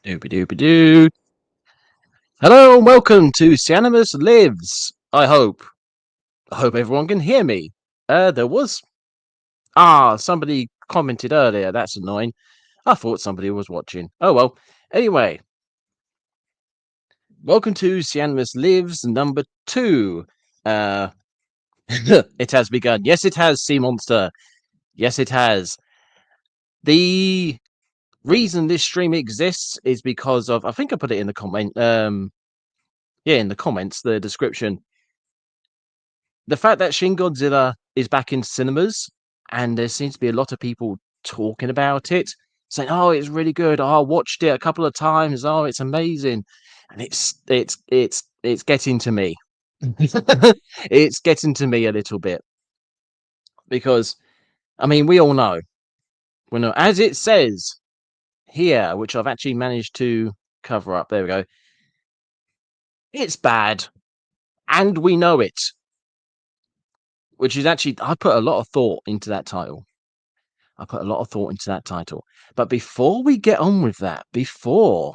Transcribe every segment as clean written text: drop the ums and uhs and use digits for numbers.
Doopy doopy doo. Hello and welcome to Animus Lives. I hope everyone can hear me. There was somebody commented earlier. That's annoying. I thought somebody was watching. Oh well. Anyway, welcome to Animus Lives number 2. It has begun. Yes, it has. Sea Monster. Yes, it has. The reason this stream exists is because of I think I put it in the comment. In the comments, the description. The fact that Shin Godzilla is back in cinemas, and there seems to be a lot of people talking about it, saying, "Oh, it's really good. Oh, I watched it a couple of times. Oh, it's amazing," and it's getting to me. It's getting to me a little bit because, I mean, we all know, as it says here, which I've actually managed to cover up. There we go. It's bad, and we know it. Which is actually, I put a lot of thought into that title. But before we get on with that, before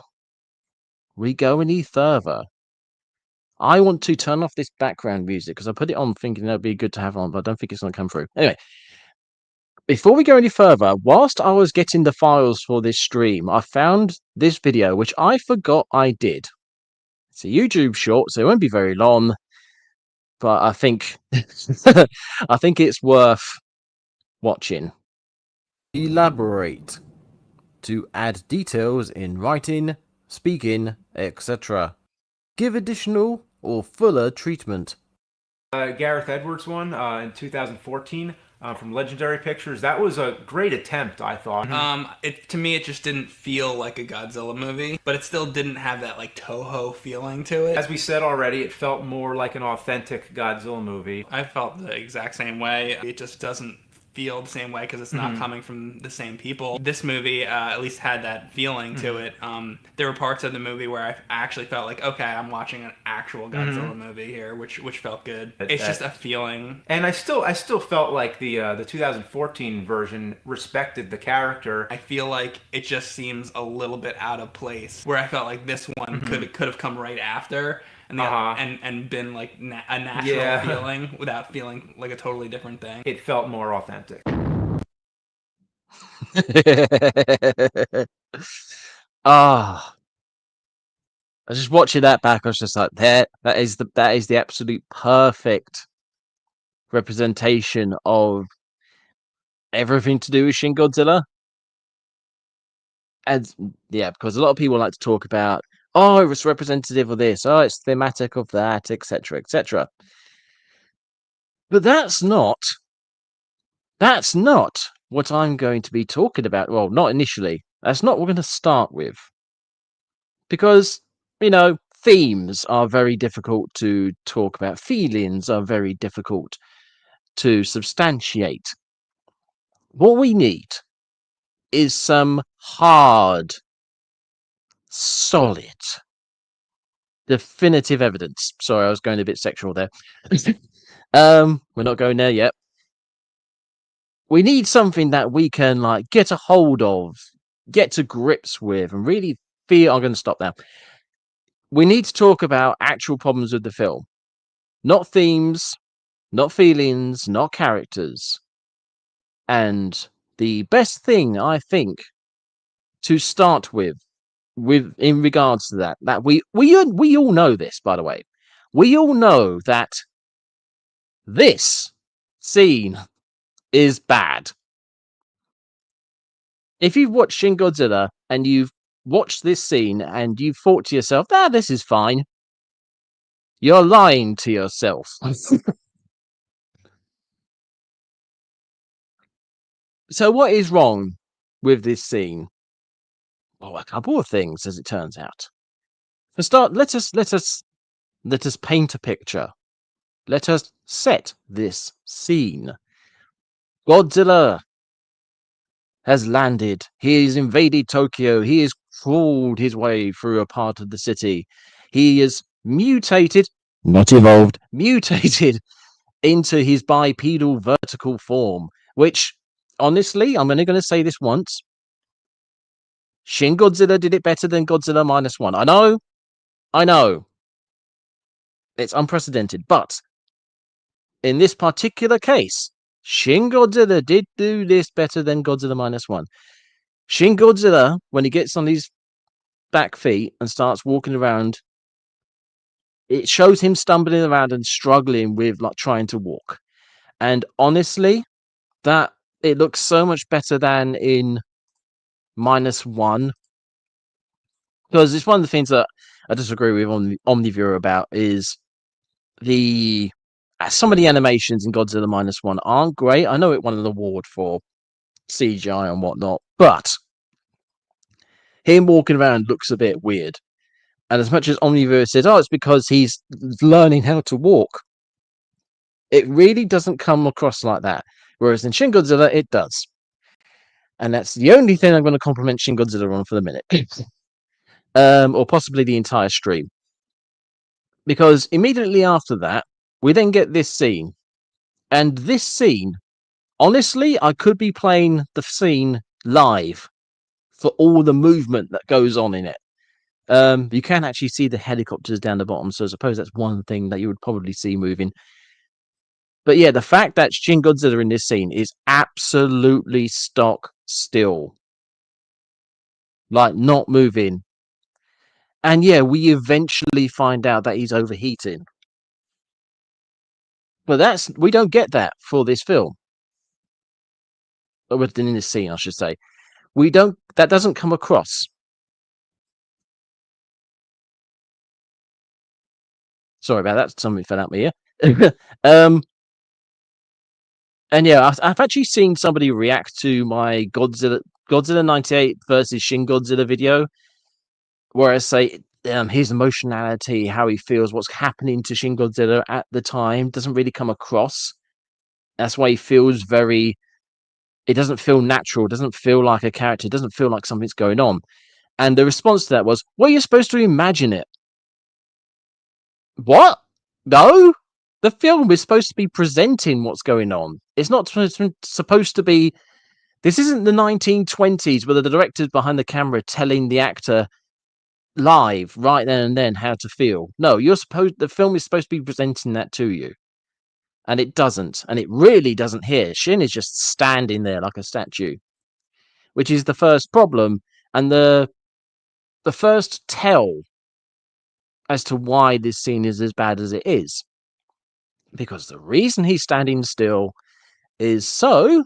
we go any further, I want to turn off this background music because I put it on thinking that'd be good to have on, but I don't think it's going to come through. Anyway, before we go any further, whilst I was getting the files for this stream, I found this video, which I forgot I did. It's a YouTube short, so it won't be very long, but I think I think it's worth watching. Elaborate. To add details in writing, speaking, etc. Give additional or fuller treatment. Gareth Edwards one in 2014 from Legendary Pictures. That was a great attempt, I thought. To me, it just didn't feel like a Godzilla movie, but it still didn't have that like Toho feeling to it. As we said already, it felt more like an authentic Godzilla movie. I felt the exact same way. It just doesn't feel the same way because it's not coming from the same people. This movie at least had that feeling to it. There were parts of the movie where I actually felt like, okay, I'm watching an actual Godzilla movie here, which felt good. It's just a feeling. And I still felt like the 2014 version respected the character. I feel like it just seems a little bit out of place. Where I felt like this one could have come right after. And been like a natural feeling without feeling like a totally different thing. It felt more authentic. I was just watching that back. I was just like, that is the absolute perfect representation of everything to do with Shin Godzilla. And yeah, because a lot of people like to talk about, oh, it's representative of this, oh, it's thematic of that, etc., etc. But that's not what I'm going to be talking about. Well, not initially. That's not what we're going to start with. Because, themes are very difficult to talk about. Feelings are very difficult to substantiate. What we need is some hard, solid, definitive evidence. Sorry, I was going a bit sexual there. We're not going there yet. We need something that we can get a hold of, get to grips with, and really feel. I'm going to stop now. We need to talk about actual problems with the film, not themes, not feelings, not characters. And the best thing I think to start with in regards to that we all know this, by the way. We all know that this scene is bad. If you've watched Shin Godzilla and you've watched this scene and you've thought to yourself, this is fine, you're lying to yourself. So what is wrong with this scene? Well, a couple of things, as it turns out. For start, let us paint a picture. Let us set this scene. Godzilla has landed. He has invaded Tokyo. He has crawled his way through a part of the city. He is mutated, not evolved, mutated into his bipedal vertical form, which, honestly, I'm only going to say this once. Shin Godzilla did it better than Godzilla -1. I know, it's unprecedented, but in this particular case, Shin Godzilla did do this better than Godzilla -1. Shin Godzilla, when he gets on his back feet and starts walking around, it shows him stumbling around and struggling with like trying to walk. And honestly, that it looks so much better than in -1, because it's one of the things that I disagree with on Omniviewer about is the some of the animations in Godzilla -1 aren't great. I know it won an award for CGI and whatnot, but him walking around looks a bit weird. And as much as Omniviewer says, "Oh, it's because he's learning how to walk," it really doesn't come across like that. Whereas in Shin Godzilla, it does. And that's the only thing I'm going to compliment Shin Godzilla on for the minute. Or possibly the entire stream. Because immediately after that, we then get this scene. And this scene, honestly, I could be playing the scene live for all the movement that goes on in it. You can actually see the helicopters down the bottom, so I suppose that's one thing that you would probably see moving. But yeah, the fact that Shin Godzilla in this scene is absolutely stock still. Like, not moving. And yeah, we eventually find out that he's overheating. But we don't get that for this film. Or within this scene, I should say. That doesn't come across. Sorry about that, something fell out my ear. And yeah, I've actually seen somebody react to my Godzilla 98 versus Shin Godzilla video, where I say his emotionality, how he feels, what's happening to Shin Godzilla at the time doesn't really come across. That's why he feels it doesn't feel natural, doesn't feel like a character, doesn't feel like something's going on. And the response to that was, well, you're supposed to imagine it. What? No? The film is supposed to be presenting what's going on. It's not supposed to be... This isn't the 1920s where the director's behind the camera telling the actor live, right then and then, how to feel. No, the film is supposed to be presenting that to you. And it doesn't. And it really doesn't here. Shin is just standing there like a statue. Which is the first problem. And the first tell as to why this scene is as bad as it is. Because the reason he's standing still is so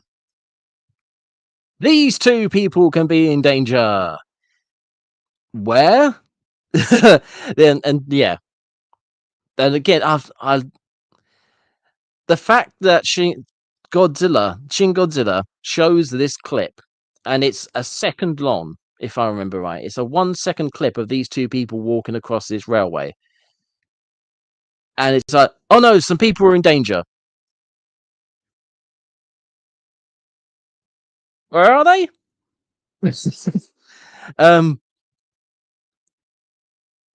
these two people can be in danger. Where? And yeah. And again, the fact that Shin Godzilla shows this clip, and it's a second long, if I remember right. It's a 1 second clip of these two people walking across this railway. And it's like, oh no, some people are in danger. Where are they?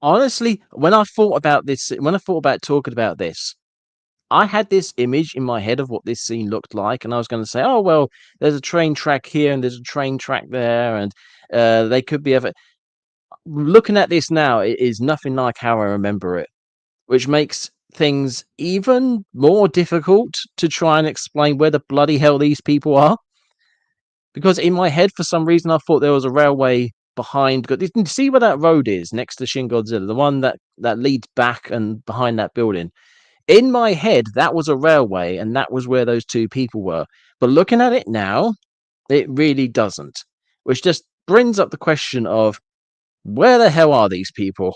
Honestly, when I thought about talking about this, I had this image in my head of what this scene looked like, and I was going to say, oh, well, there's a train track here and there's a train track there, and they could be ever... Looking at this now, it is nothing like how I remember it, which makes things even more difficult to try and explain where the bloody hell these people are. Because in my head, for some reason, I thought there was a railway behind... You can see where that road is next to Shin Godzilla, the one that leads back and behind that building. In my head, that was a railway, and that was where those two people were. But looking at it now, it really doesn't. Which just brings up the question of, where the hell are these people?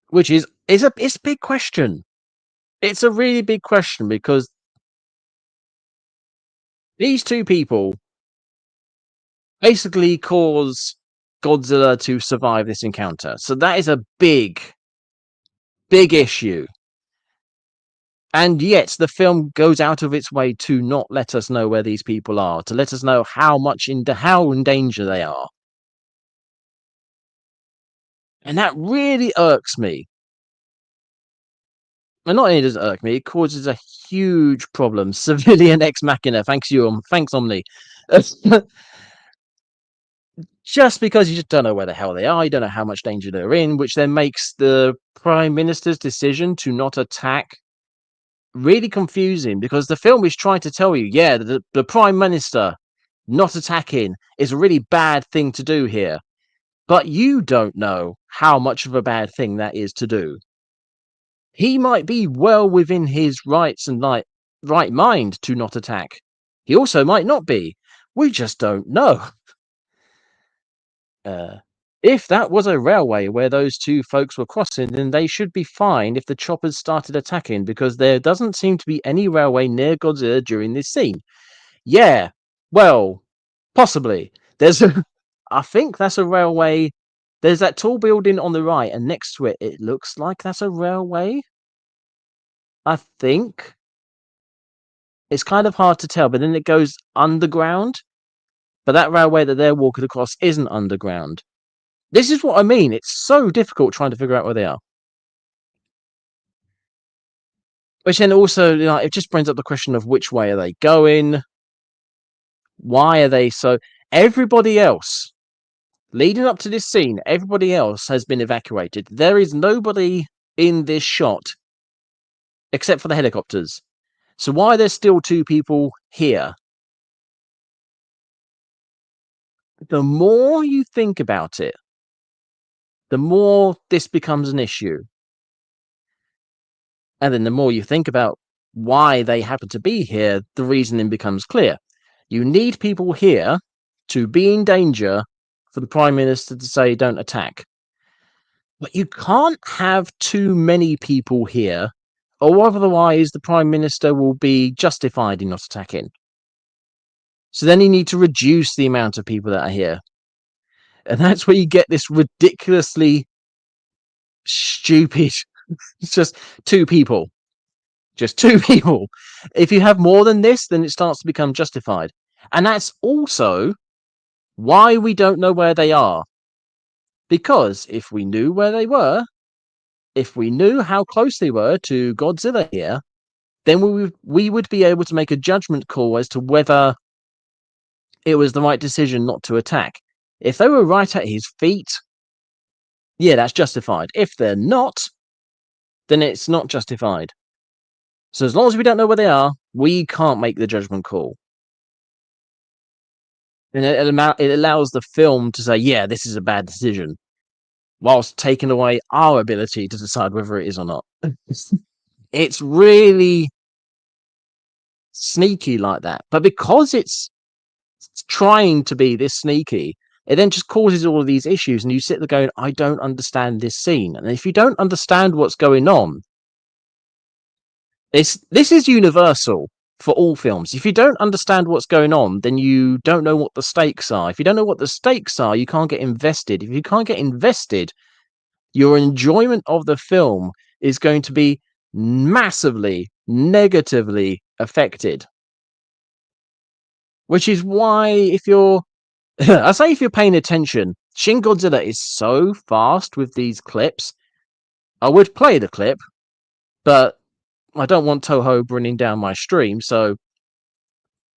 Which it's a big question. It's a really big question, because these two people basically cause Godzilla to survive this encounter. So that is a big issue. And yet the film goes out of its way to not let us know where these people are, to let us know how in danger they are. And that really irks me. And not only does it irk me, it causes a huge problem. Civilian ex machina. Thanks, Omni. just because you just don't know where the hell they are, you don't know how much danger they're in, which then makes the Prime Minister's decision to not attack really confusing, because the film is trying to tell you, yeah, the Prime Minister not attacking is a really bad thing to do here. But you don't know how much of a bad thing that is to do. He might be well within his rights and right mind to not attack. He also might not be. We just don't know. If that was a railway where those two folks were crossing, then they should be fine if the choppers started attacking, because there doesn't seem to be any railway near Godzilla during this scene. Yeah, well, possibly. I think that's a railway. There's that tall building on the right, and next to it, it looks like that's a railway. I think. It's kind of hard to tell, but then it goes underground. But that railway that they're walking across isn't underground. This is what I mean. It's so difficult trying to figure out where they are. Which then also, it just brings up the question of which way are they going? Why are they so... Everybody else, leading up to this scene, everybody else has been evacuated. There is nobody in this shot except for the helicopters. So why are there still two people here? The more you think about it, the more this becomes an issue. And then the more you think about why they happen to be here, the reasoning becomes clear. You need people here to be in danger for the Prime Minister to say don't attack. But you can't have too many people here, or otherwise the Prime Minister will be justified in not attacking. So then you need to reduce the amount of people that are here. And that's where you get this ridiculously stupid... It's just two people. Just two people. If you have more than this, then it starts to become justified. And that's also why we don't know where they are. Because if we knew where they were, if we knew how close they were to Godzilla here, then we would be able to make a judgment call as to whether it was the right decision not to attack. If they were right at his feet, yeah, that's justified. If they're not, then it's not justified. So as long as we don't know where they are, we can't make the judgment call. And it allows the film to say, yeah, this is a bad decision, whilst taking away our ability to decide whether it is or not. It's really sneaky like that. But because it's trying to be this sneaky, it then just causes all of these issues, and you sit there going, I don't understand this scene. And if you don't understand what's going on, this is universal for all films. If you don't understand what's going on, then you don't know what the stakes are. If you don't know what the stakes are, you can't get invested. If you can't get invested, your enjoyment of the film is going to be massively negatively affected. Which is why, if you're I say if you're paying attention, Shin Godzilla is so fast with these clips. I would play the clip, but I don't want Toho bringing down my stream, so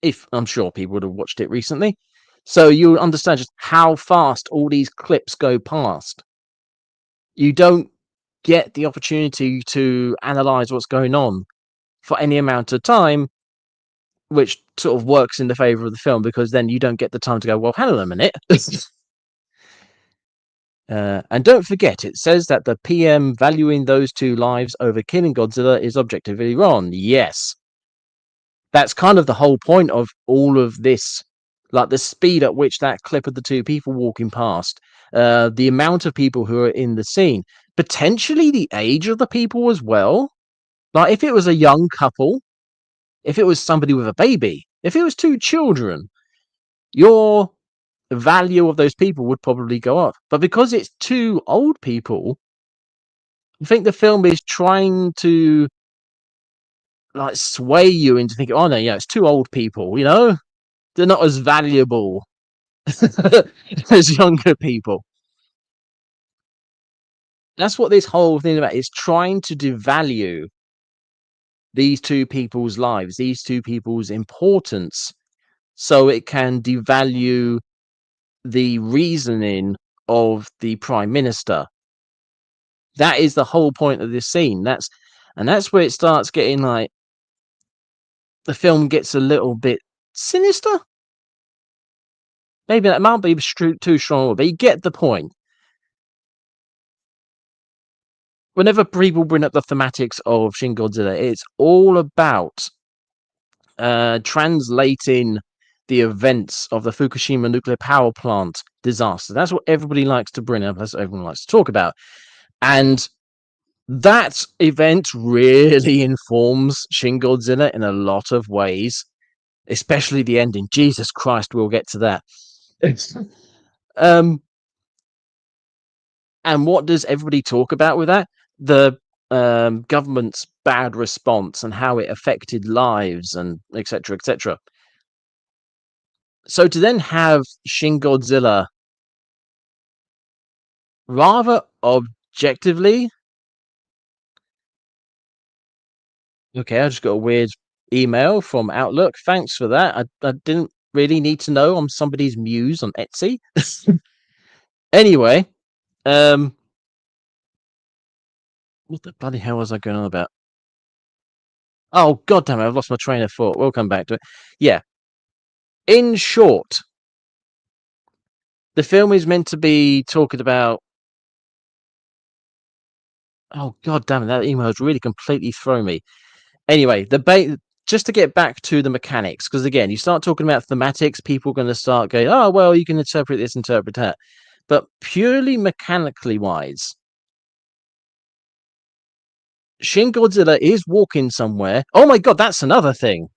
if I'm sure people would have watched it recently, so you'll understand just how fast all these clips go past. You don't get the opportunity to analyze what's going on for any amount of time, which sort of works in the favor of the film, because then you don't get the time to go, well, hang on a minute. And don't forget, it says that the PM valuing those two lives over killing Godzilla is objectively wrong. Yes. That's kind of the whole point of all of this. Like the speed at which that clip of the two people walking past, the amount of people who are in the scene, potentially the age of the people as well. Like if it was a young couple, if it was somebody with a baby, if it was two children, your value of those people would probably go up. But because it's two old people, I think the film is trying to like sway you into thinking, oh no, yeah, it's two old people, they're not as valuable as younger people. That's what this whole thing about is, trying to devalue these two people's lives, these two people's importance, so it can devalue the reasoning of the Prime Minister. That is the whole point of this scene. That's where it starts getting like the film gets a little bit sinister. Maybe that might be too strong, but you get the point. Whenever people bring up the thematics of Shin Godzilla, it's all about translating the events of the Fukushima nuclear power plant disaster. That's what everybody likes to bring up. That's what everyone likes to talk about. And that event really informs Shin Godzilla in a lot of ways, especially the ending. Jesus Christ, we'll get to that. And what does everybody talk about with that? The government's bad response and how it affected lives and etc. etc. So to then have Shin Godzilla rather objectively, okay, I just got a weird email from Outlook. Thanks for that. I didn't really need to know I'm somebody's muse on Etsy. Anyway, what the bloody hell was I going on about? Oh, god damn it, I've lost my train of thought. We'll come back to it. Yeah. In short, the film is meant to be talking about... Oh, god damn it, that email has really completely thrown me. Anyway, just to get back to the mechanics, because again, you start talking about thematics, people are going to start going, oh, well, you can interpret this, interpret that. But purely mechanically wise, Shin Godzilla is walking somewhere. Oh my god, that's another thing.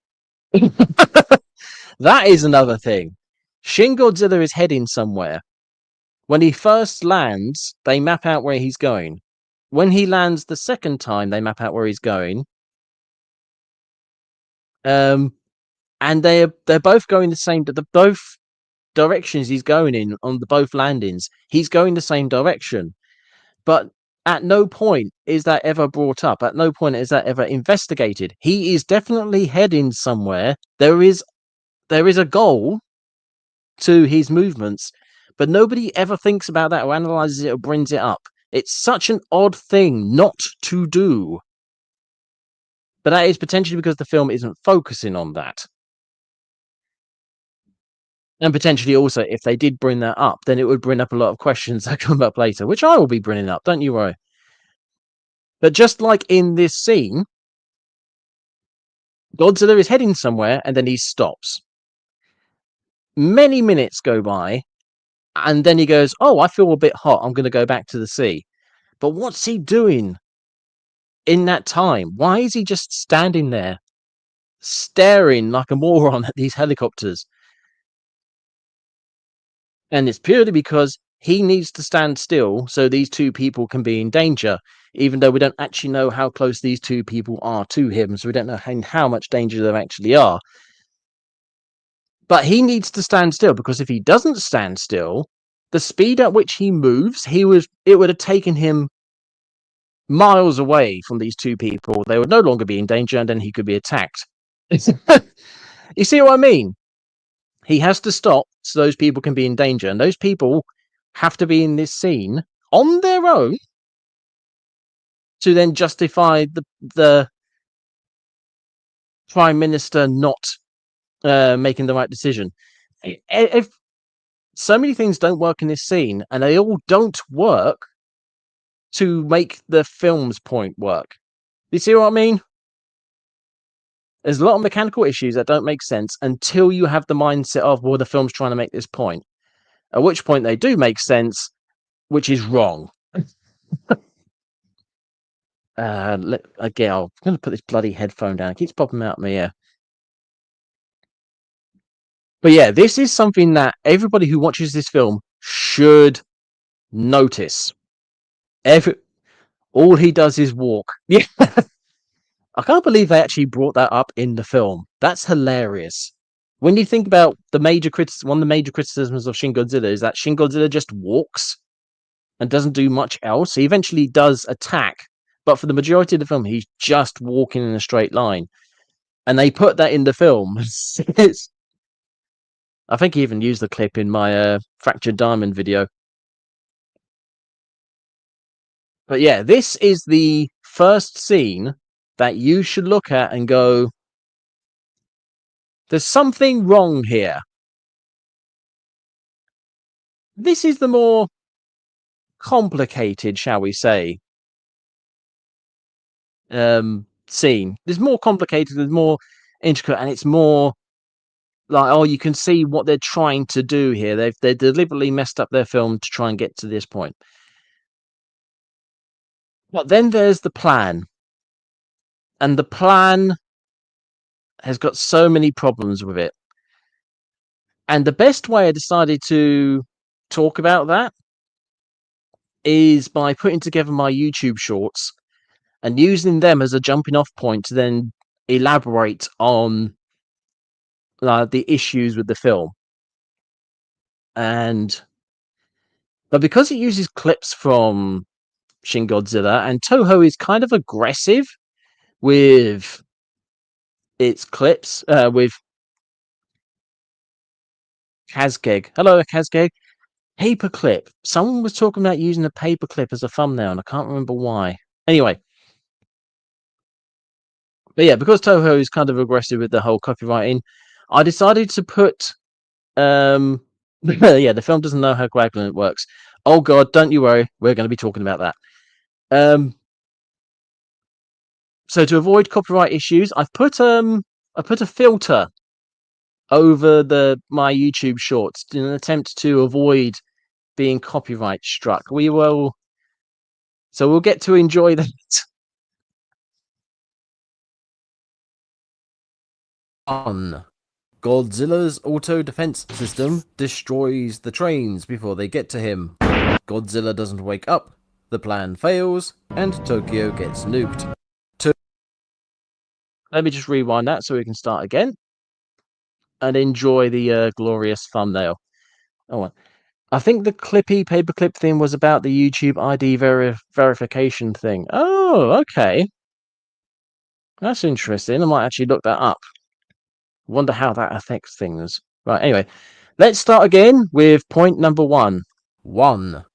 That is another thing. Shin Godzilla is heading somewhere. When he first lands, they map out where he's going. When he lands the second time, they map out where he's going. And they're both going the same. Both directions he's going in on the both landings. He's going the same direction, but at no point is that ever brought up. At no point is that ever investigated. He is definitely heading somewhere. There is a goal to his movements, but nobody ever thinks about that or analyzes it or brings it up. It's such an odd thing not to do. But that is potentially because the film isn't focusing on that. And potentially also, if they did bring that up, then it would bring up a lot of questions that come up later, which I will be bringing up, don't you worry. But just like in this scene, Godzilla is heading somewhere and then he stops. Many minutes go by and then he goes, oh, I feel a bit hot. I'm going to go back to the sea. But what's he doing in that time? Why is he just standing there staring like a moron at these helicopters? And it's purely because he needs to stand still so these two people can be in danger, even though we don't actually know how close these two people are to him, so we don't know how much danger there actually are. But he needs to stand still, because if he doesn't stand still, the speed at which he moves, it would have taken him miles away from these two people. They would no longer be in danger, and then he could be attacked. You see what I mean? He has to stop so those people can be in danger, and those people have to be in this scene on their own to then justify the Prime Minister not making the right decision. If so many things don't work in this scene, and they all don't work to make the film's point work. You see what I mean? There's a lot of mechanical issues that don't make sense until you have the mindset of, well, the film's trying to make this point. At which point they do make sense, which is wrong. Again, I'm going to put this bloody headphone down. It keeps popping out of my ear. But yeah, this is something that everybody who watches this film should notice. All he does is walk. Yeah. I can't believe they actually brought that up in the film. That's hilarious. When you think about one of the major criticisms of Shin Godzilla is that Shin Godzilla just walks and doesn't do much else. He eventually does attack, but for the majority of the film, he's just walking in a straight line. And they put that in the film. I think he even used the clip in my Fractured Diamond video. But yeah, this is the first scene that you should look at and go, there's something wrong here. This is the more complicated, shall we say, scene. There's more complicated, there's more intricate, and it's more like, oh, you can see what they're trying to do here. They've deliberately messed up their film to try and get to this point. But then there's the plan. And the plan has got so many problems with it. And the best way I decided to talk about that is by putting together my YouTube shorts and using them as a jumping off point to then elaborate on the issues with the film. But because it uses clips from Shin Godzilla, and Toho is kind of aggressive with its clips, with Kazgeg. Hello, Kazgeg. Paperclip. Someone was talking about using a paperclip as a thumbnail, and I can't remember why. Anyway. But yeah, because Toho is kind of aggressive with the whole copywriting, I decided to put... yeah, the film doesn't know how coagulant works. Oh god, don't you worry. We're going to be talking about that. So to avoid copyright issues, I put a filter over my YouTube shorts in an attempt to avoid being copyright struck. So we'll get to enjoy that. On Godzilla's auto defense system destroys the trains before they get to him. Godzilla doesn't wake up, the plan fails, and Tokyo gets nuked. Let me just rewind that so we can start again and enjoy the glorious thumbnail. Oh, I think the paperclip thing was about the YouTube ID verification thing. Oh, okay. That's interesting. I might actually look that up. Wonder how that affects things. Right, anyway. Let's start again with point number 1. 1.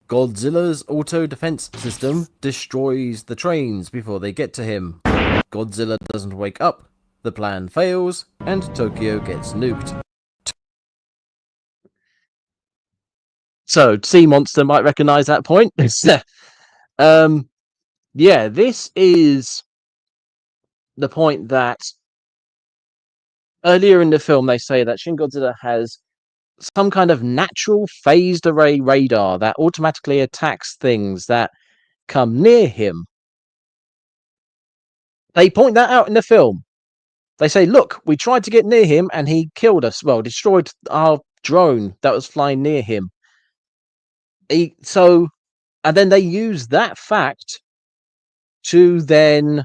Godzilla's auto defense system destroys the trains before they get to him. Godzilla doesn't wake up, the plan fails, and Tokyo gets nuked. So, Sea Monster might recognize that point. Yeah, this is the point that earlier in the film they say that Shin Godzilla has some kind of natural phased array radar that automatically attacks things that come near him. They point that out in the film. They say, look, we tried to get near him and he killed us. Well, destroyed our drone that was flying near him. And then they use that fact to then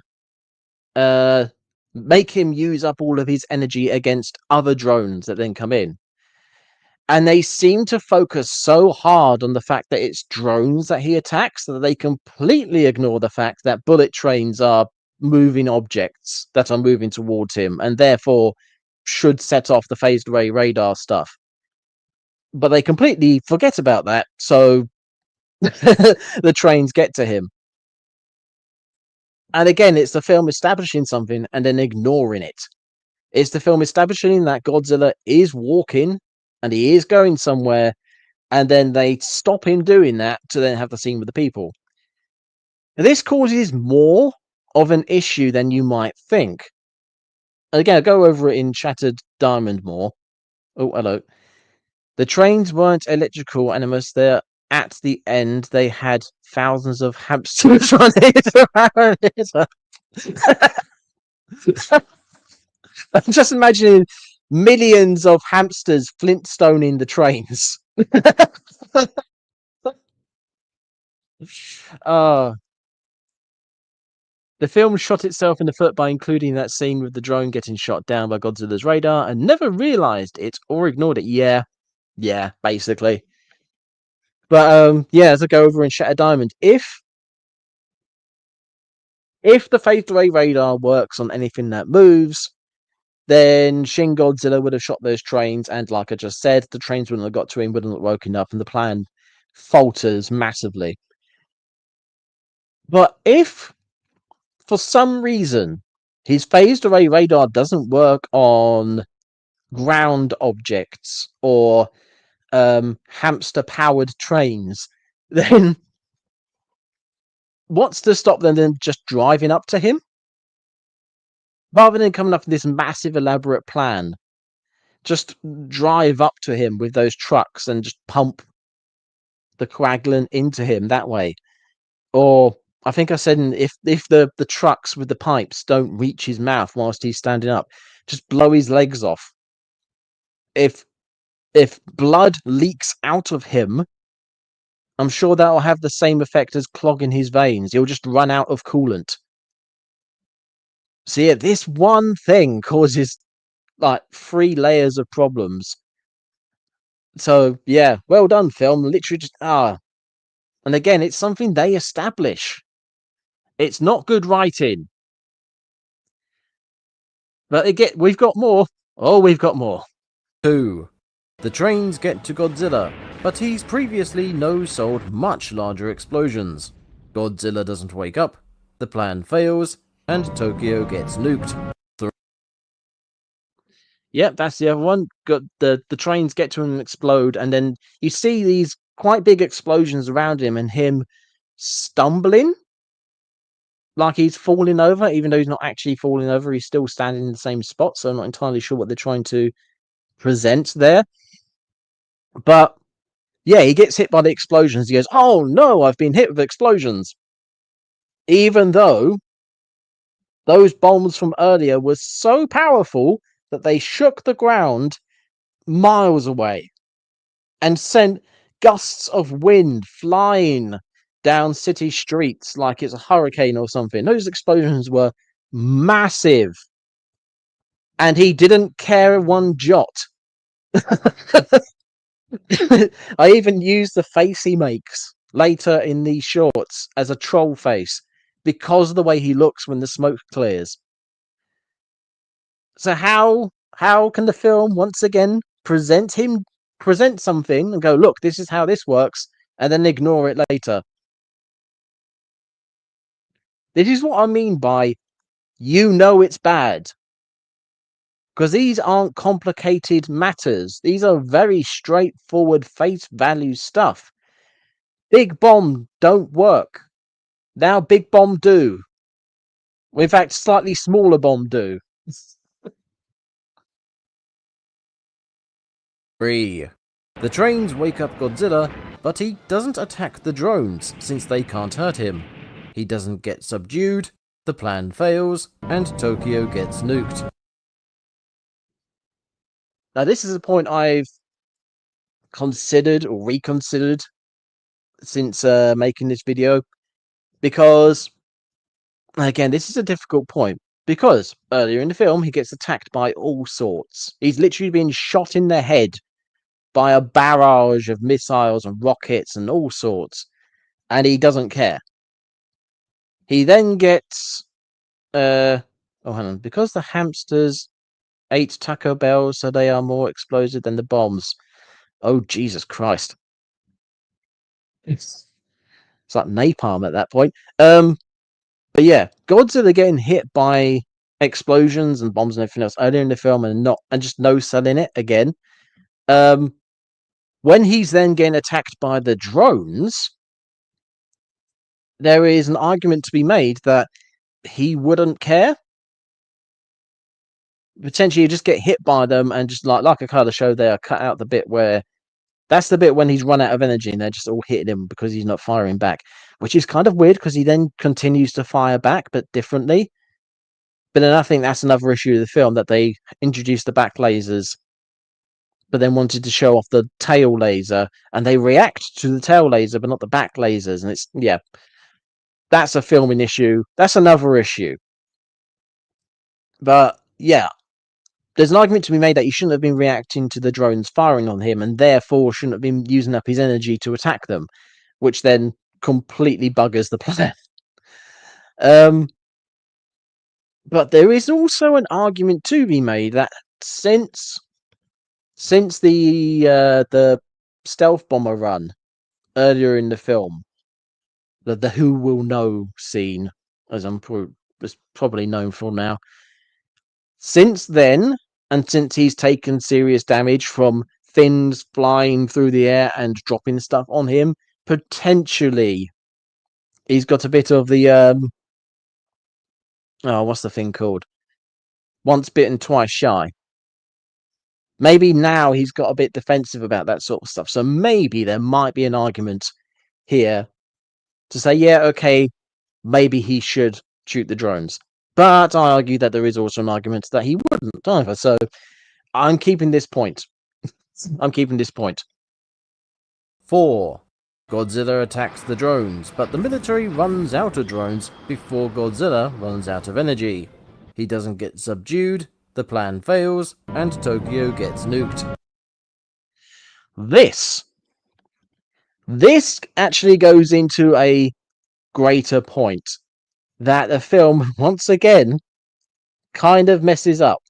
make him use up all of his energy against other drones that then come in. And they seem to focus so hard on the fact that it's drones that he attacks that they completely ignore the fact that bullet trains are moving objects that are moving towards him and therefore should set off the phased array radar stuff. But they completely forget about that, so the trains get to him. And again, it's the film establishing something and then ignoring it. It's the film establishing that Godzilla is walking and he is going somewhere, and then they stop him doing that to then have the scene with the people. Now, this causes more of an issue than you might think. Again, I'll go over it in Shattered Diamond more. Oh, hello. The trains weren't electrical, Animus. They're at the end. They had thousands of hamsters running around it. I'm just imagining millions of hamsters Flintstoning the trains. The film shot itself in the foot by including that scene with the drone getting shot down by Godzilla's radar and never realized it or ignored it. Yeah, basically. But yeah, as I go over in Shattered Diamond, if the phased array radar works on anything that moves, then Shin Godzilla would have shot those trains, and like I just said, the trains wouldn't have got to him, wouldn't have woken up, and the plan falters massively. But if, for some reason, his phased array radar doesn't work on ground objects or hamster-powered trains, then what's to stop them then just driving up to him? Rather than coming up with this massive, elaborate plan, just drive up to him with those trucks and just pump the coagulant into him that way. Or I think I said if the trucks with the pipes don't reach his mouth whilst he's standing up, just blow his legs off. If blood leaks out of him, I'm sure that'll have the same effect as clogging his veins. He'll just run out of coolant. So yeah, this one thing causes like 3 layers of problems. So yeah, well done, film. Literally just and again, it's something they establish. It's not good writing. But again, we've got more. Oh, we've got more. 2. The trains get to Godzilla, but he's previously no-sold much larger explosions. Godzilla doesn't wake up, the plan fails, and Tokyo gets nuked. Yep, that's the other one. Got the trains get to him and explode, and then you see these quite big explosions around him, and him stumbling like he's falling over, even though he's not actually falling over. He's still standing in the same spot, so I'm not entirely sure what they're trying to present there. But yeah, he gets hit by the explosions. He goes, "Oh no, I've been hit with explosions," even though those bombs from earlier were so powerful that they shook the ground miles away and sent gusts of wind flying down city streets like it's a hurricane or something. Those explosions were massive, and he didn't care one jot. I even used the face he makes later in these shorts as a troll face because of the way he looks when the smoke clears. So how can the film once again present something and go, look, this is how this works, and then ignore it later? This is what I mean by it's bad. Because these aren't complicated matters. These are very straightforward face value stuff. Big bomb don't work. Now big bomb do. In fact, slightly smaller bomb do. 3. The trains wake up Godzilla, but he doesn't attack the drones since they can't hurt him. He doesn't get subdued, the plan fails, and Tokyo gets nuked. Now this is a point I've considered or reconsidered since making this video, because again, this is a difficult point, because earlier in the film he gets attacked by all sorts. He's literally been shot in the head by a barrage of missiles and rockets and all sorts, and he doesn't care. He then gets hang on, because the hamsters ate Taco Bell, so they are more explosive than the bombs. Oh Jesus Christ. It's like napalm at that point. But yeah, Godzilla getting hit by explosions and bombs and everything else earlier in the film and just no selling it again. When he's then getting attacked by the drones, there is an argument to be made that he wouldn't care. Potentially you just get hit by them and just like I kind of showed there, cut out the bit where that's the bit when he's run out of energy and they're just all hitting him because he's not firing back, which is kind of weird because he then continues to fire back, but differently. But then I think that's another issue of the film, that they introduced the back lasers, but then wanted to show off the tail laser, and they react to the tail laser, but not the back lasers. And it's, yeah, that's a filming issue. That's another issue. But yeah, there's an argument to be made that he shouldn't have been reacting to the drones firing on him, and therefore shouldn't have been using up his energy to attack them, which then completely buggers the plan. But there is also an argument to be made that since the stealth bomber run earlier in the film, the "Who Will Know" scene, as was probably known for now. Since then, and since he's taken serious damage from things flying through the air and dropping stuff on him, potentially he's got a bit of the what's the thing called? Once bitten, twice shy. Maybe now he's got a bit defensive about that sort of stuff. So maybe there might be an argument here to say, yeah, okay, maybe he should shoot the drones. But I argue that there is also an argument that he wouldn't either. So I'm keeping this point. 4. Godzilla attacks the drones, but the military runs out of drones before Godzilla runs out of energy. He doesn't get subdued, the plan fails, and Tokyo gets nuked. This actually goes into a greater point that the film, once again, kind of messes up.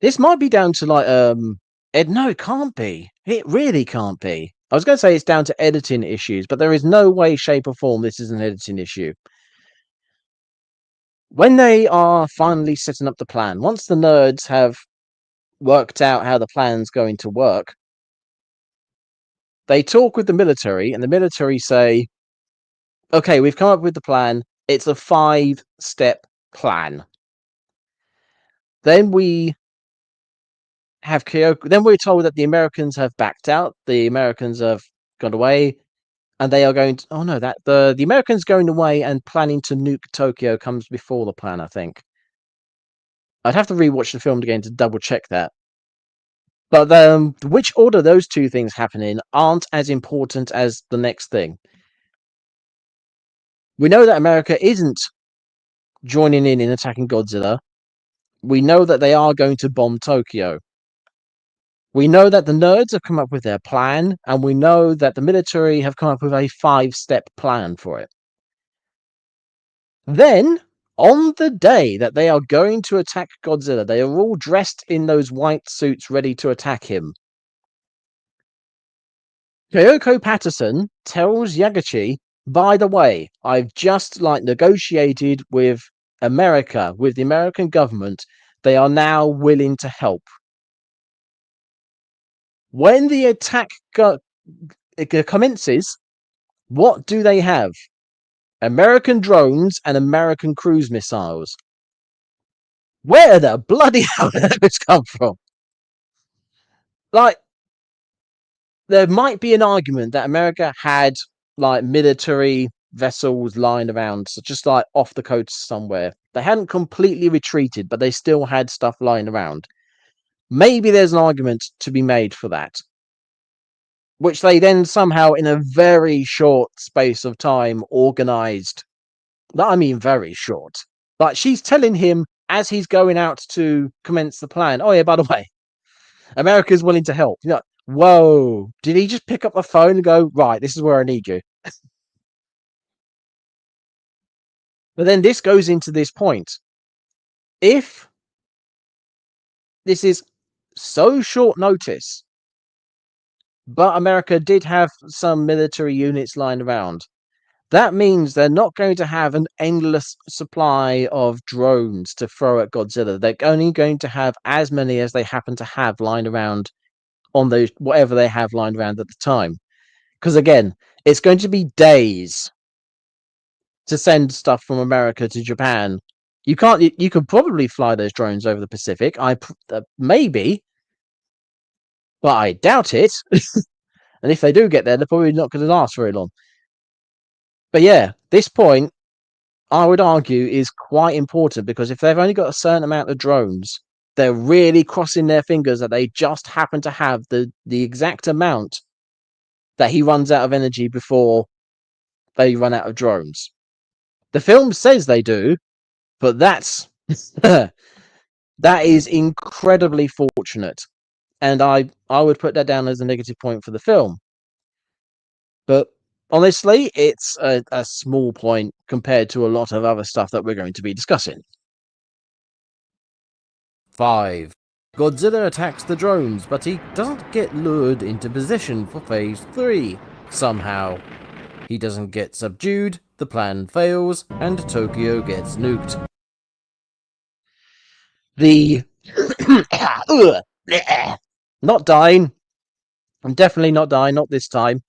This might be down to no, it can't be. It really can't be. I was going to say it's down to editing issues, but there is no way, shape, or form this is an editing issue. When they are finally setting up the plan, once the nerds have worked out how the plan's going to work, they talk with the military, and the military say, okay, we've come up with the plan. It's a 5-step plan. Then we have Kyoko. Then we're told that the Americans have backed out. The Americans have gone away, and they are going to. Oh no, that the Americans going away and planning to nuke Tokyo comes before the plan. I think. I'd have to rewatch the film again to double check that. But which order those two things happen in aren't as important as the next thing. We know that America isn't joining in attacking Godzilla. We know that they are going to bomb Tokyo. We know that the nerds have come up with their plan, and we know that the military have come up with a 5-step plan for it. Then, on the day that they are going to attack Godzilla, they are all dressed in those white suits ready to attack him. Kyoko Patterson tells Yagachi, by the way, I've just negotiated with America, with the American government. They are now willing to help. When the attack commences, what do they have? American drones and American cruise missiles. Where the bloody hell did those come from? There might be an argument that America had military vessels lying around, so just off the coast somewhere. They hadn't completely retreated, but they still had stuff lying around. Maybe there's an argument to be made for that, which they then somehow, in a very short space of time, organized. I mean, very short. She's telling him as he's going out to commence the plan. Oh yeah, by the way, America's willing to help. Whoa! Did he just pick up the phone and go, right, this is where I need you? But then this goes into this point. If this is so short notice, but America did have some military units lying around, that means they're not going to have an endless supply of drones to throw at Godzilla. They're only going to have as many as they happen to have lying around on those, whatever they have lying around at the time. Because again, it's going to be days to send stuff from America to Japan. You can't. You could probably fly those drones over the Pacific. Maybe, but I doubt it. And if they do get there, they're probably not going to last very long. But yeah, this point, I would argue, is quite important, because if they've only got a certain amount of drones, they're really crossing their fingers that they just happen to have the exact amount that he runs out of energy before they run out of drones. The film says they do, but that's that is incredibly fortunate, and I would put that down as a negative point for the film. But honestly, it's a small point compared to a lot of other stuff that we're going to be discussing. 5. Godzilla attacks the drones, but he doesn't get lured into position for Phase 3, somehow. He doesn't get subdued, the plan fails, and Tokyo gets nuked. The... not dying. I'm definitely not dying, not this time.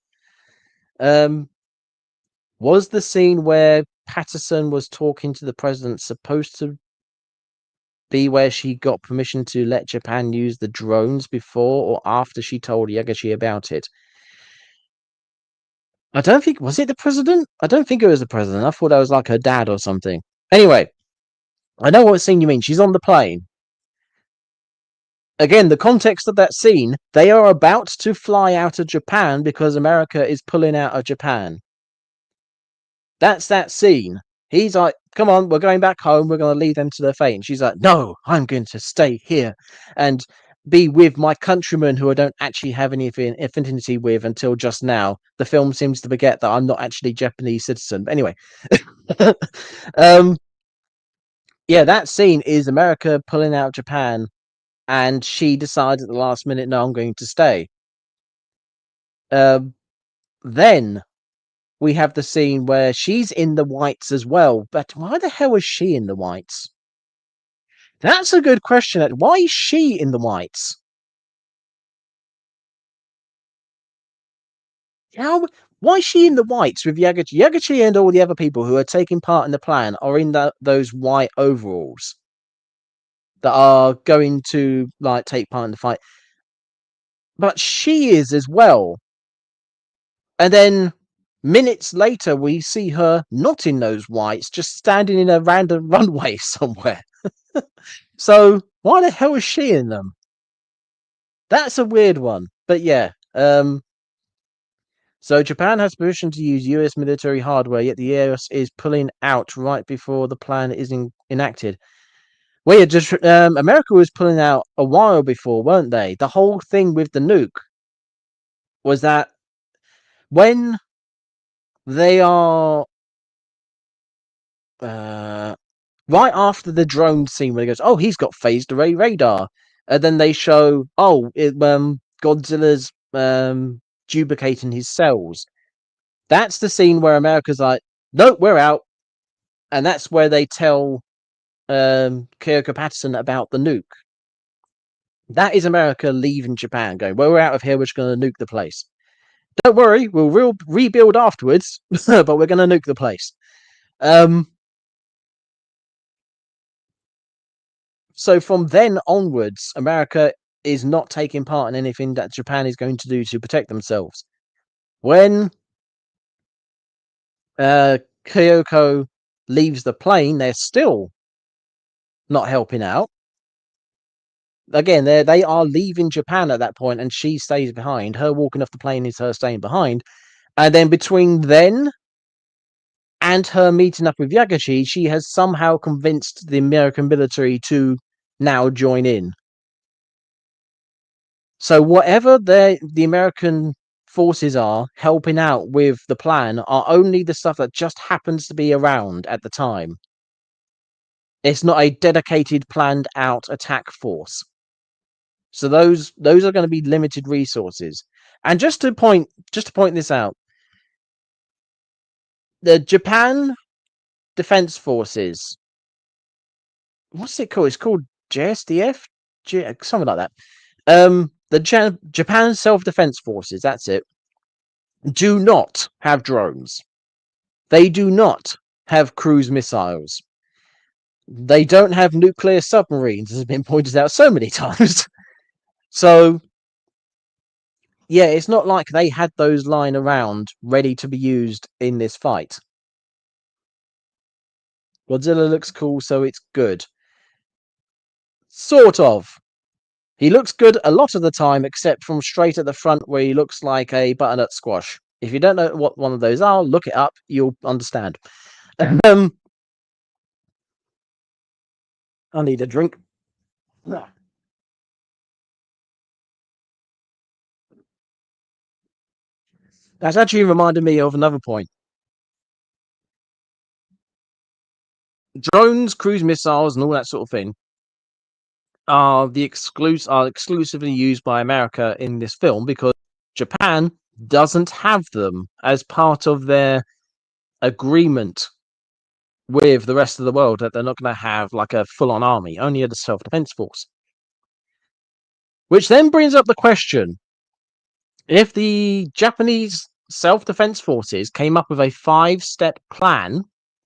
Was the scene where Patterson was talking to the president supposed to be where she got permission to let Japan use the drones before or after she told Yagashi about it? I don't think... Was it the president? I don't think it was the president. I thought that was like her dad or something. Anyway, I know what scene you mean. She's on the plane. Again, the context of that scene, they are about to fly out of Japan because America is pulling out of Japan. That's that scene. He's like, come on, we're going back home. We're going to leave them to their fate. And she's like, no, I'm going to stay here and be with my countrymen who I don't actually have any affinity with until just now. The film seems to forget that I'm not actually a Japanese citizen. But anyway. Yeah, that scene is America pulling out Japan, and she decides at the last minute, no, I'm going to stay. Then we have the scene where she's in the whites as well. But why the hell is she in the whites? That's a good question. Why is she in the whites? Why is she in the whites with Yagachi? Yagachi and all the other people who are taking part in the plan are in those white overalls that are going to like take part in the fight. But she is as well. And then minutes later, we see her not in those whites, just standing in a random runway somewhere. So why the hell is she in them? That's a weird one. But yeah. So Japan has permission to use US military hardware, yet the US is pulling out right before the plan is enacted. Well, yeah, America was pulling out a while before, weren't they? The whole thing with the nuke was that when they are right after the drone scene where it goes, oh, he's got phased array radar, and then they show, Godzilla's duplicating his cells. That's the scene where America's like, nope, we're out, and that's where they tell Kyoko Patterson about the nuke. That is America leaving Japan, going, well, we're out of here, we're just going to nuke the place. Don't worry, we'll rebuild afterwards, but we're going to nuke the place. So from then onwards, America is not taking part in anything that Japan is going to do to protect themselves. When Kyoko leaves the plane, they're still not helping out. Again, they are leaving Japan at that point, and she stays behind. Her walking off the plane is her staying behind. And then between then and her meeting up with Yagashi, she has somehow convinced the American military to now join in. So whatever the American forces are helping out with the plan are only the stuff that just happens to be around at the time. It's not a dedicated, planned out attack force. So those are going to be limited resources. And just to point this out, the Japan Defense Forces, what's it called? It's called JSDF, something like that. The Japan Self-Defense Forces, that's it, do not have drones. They do not have cruise missiles. They don't have nuclear submarines, as has been pointed out so many times. So, yeah, it's not like they had those lying around ready to be used in this fight. Godzilla looks cool, so it's good. Sort of. He looks good a lot of the time, except from straight at the front where he looks like a butternut squash. If you don't know what one of those are, look it up. You'll understand. I need a drink. That's actually reminded me of another point. Drones, cruise missiles, and all that sort of thing are exclusively used by America in this film because Japan doesn't have them as part of their agreement with the rest of the world, that they're not going to have like a full-on army, only a self-defense force. Which then brings up the question: if the Japanese self-defense forces came up with a 5-step plan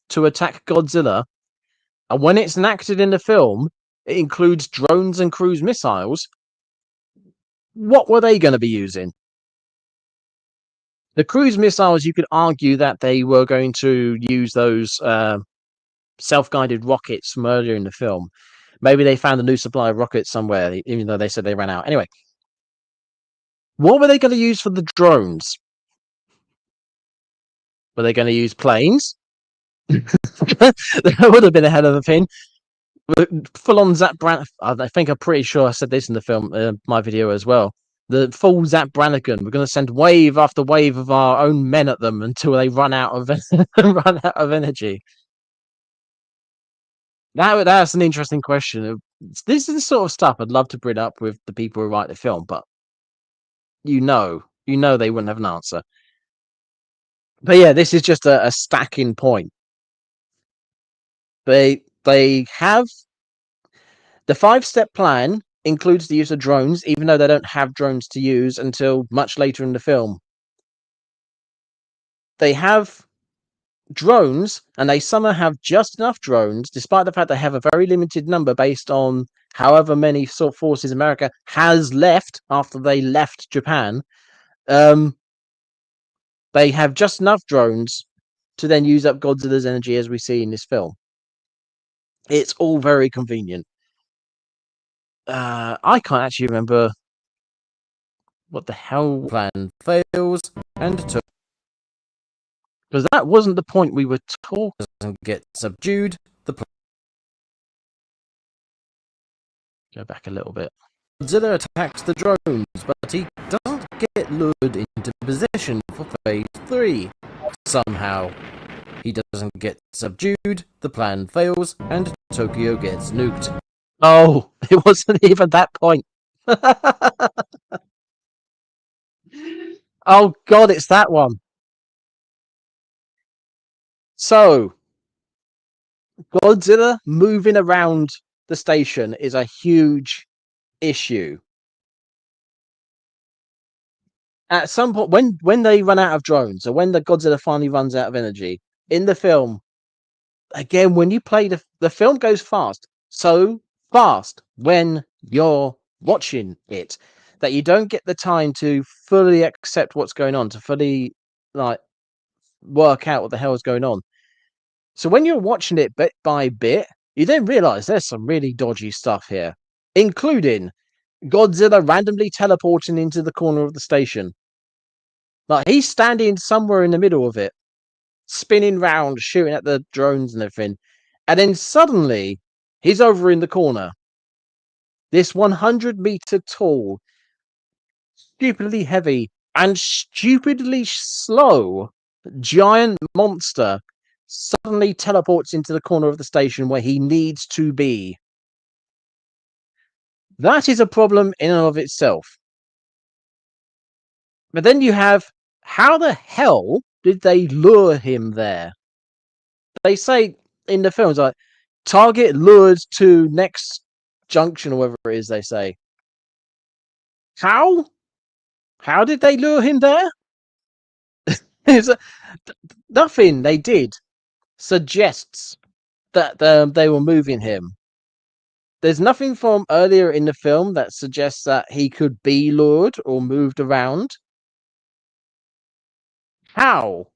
to attack Godzilla, and when it's enacted in the film, it includes drones and cruise missiles, what were they going to be using? The cruise missiles, you could argue that they were going to use those self-guided rockets from earlier in the film. Maybe they found a new supply of rockets somewhere, even though they said they ran out. Anyway, what were they going to use for the drones? Were they going to use planes? That would have been a hell of a thing. Full on Zap Brannigan. I think I'm pretty sure I said this in the film, my video as well. The full Zap Brannigan. We're going to send wave after wave of our own men at them until they run out of run out of energy. That's an interesting question. This is the sort of stuff I'd love to bring up with the people who write the film, but you know they wouldn't have an answer. But yeah, this is just a stacking point. They have the 5-step plan includes the use of drones, even though they don't have drones to use until much later in the film. They have drones, and they somehow have just enough drones, despite the fact they have a very limited number based on however many sort of forces America has left after they left Japan. They have just enough drones to then use up Godzilla's energy, as we see in this film. It's all very convenient. I can't actually remember what the hell plan fails and took, because that wasn't the point we were talking. Doesn't get subdued. Go back a little bit. Godzilla attacks the drones, but he doesn't get lured into position for phase 3. Somehow, he doesn't get subdued, the plan fails, and Tokyo gets nuked. Oh, it wasn't even that point. Oh god, it's that one. So, Godzilla moving around the station is a huge issue. At some point, when they run out of drones, or when the Godzilla finally runs out of energy, in the film, again, when you play the film goes fast. So fast when you're watching it that you don't get the time to fully accept what's going on, to fully like work out what the hell is going on. So when you're watching it bit by bit, you then realize there's some really dodgy stuff here, including Godzilla randomly teleporting into the corner of the station. Like, he's standing somewhere in the middle of it, spinning round, shooting at the drones and everything, and then suddenly he's over in the corner. This 100-meter tall, stupidly heavy, and stupidly slow giant monster suddenly teleports into the corner of the station where he needs to be. That is a problem in and of itself. But then you have, how the hell did they lure him there? They say in the films, like, target lured to next junction, or whatever it is they say. How? How did they lure him there? Nothing they did suggests that they were moving him. There's nothing from earlier in the film that suggests that he could be lured or moved around. How?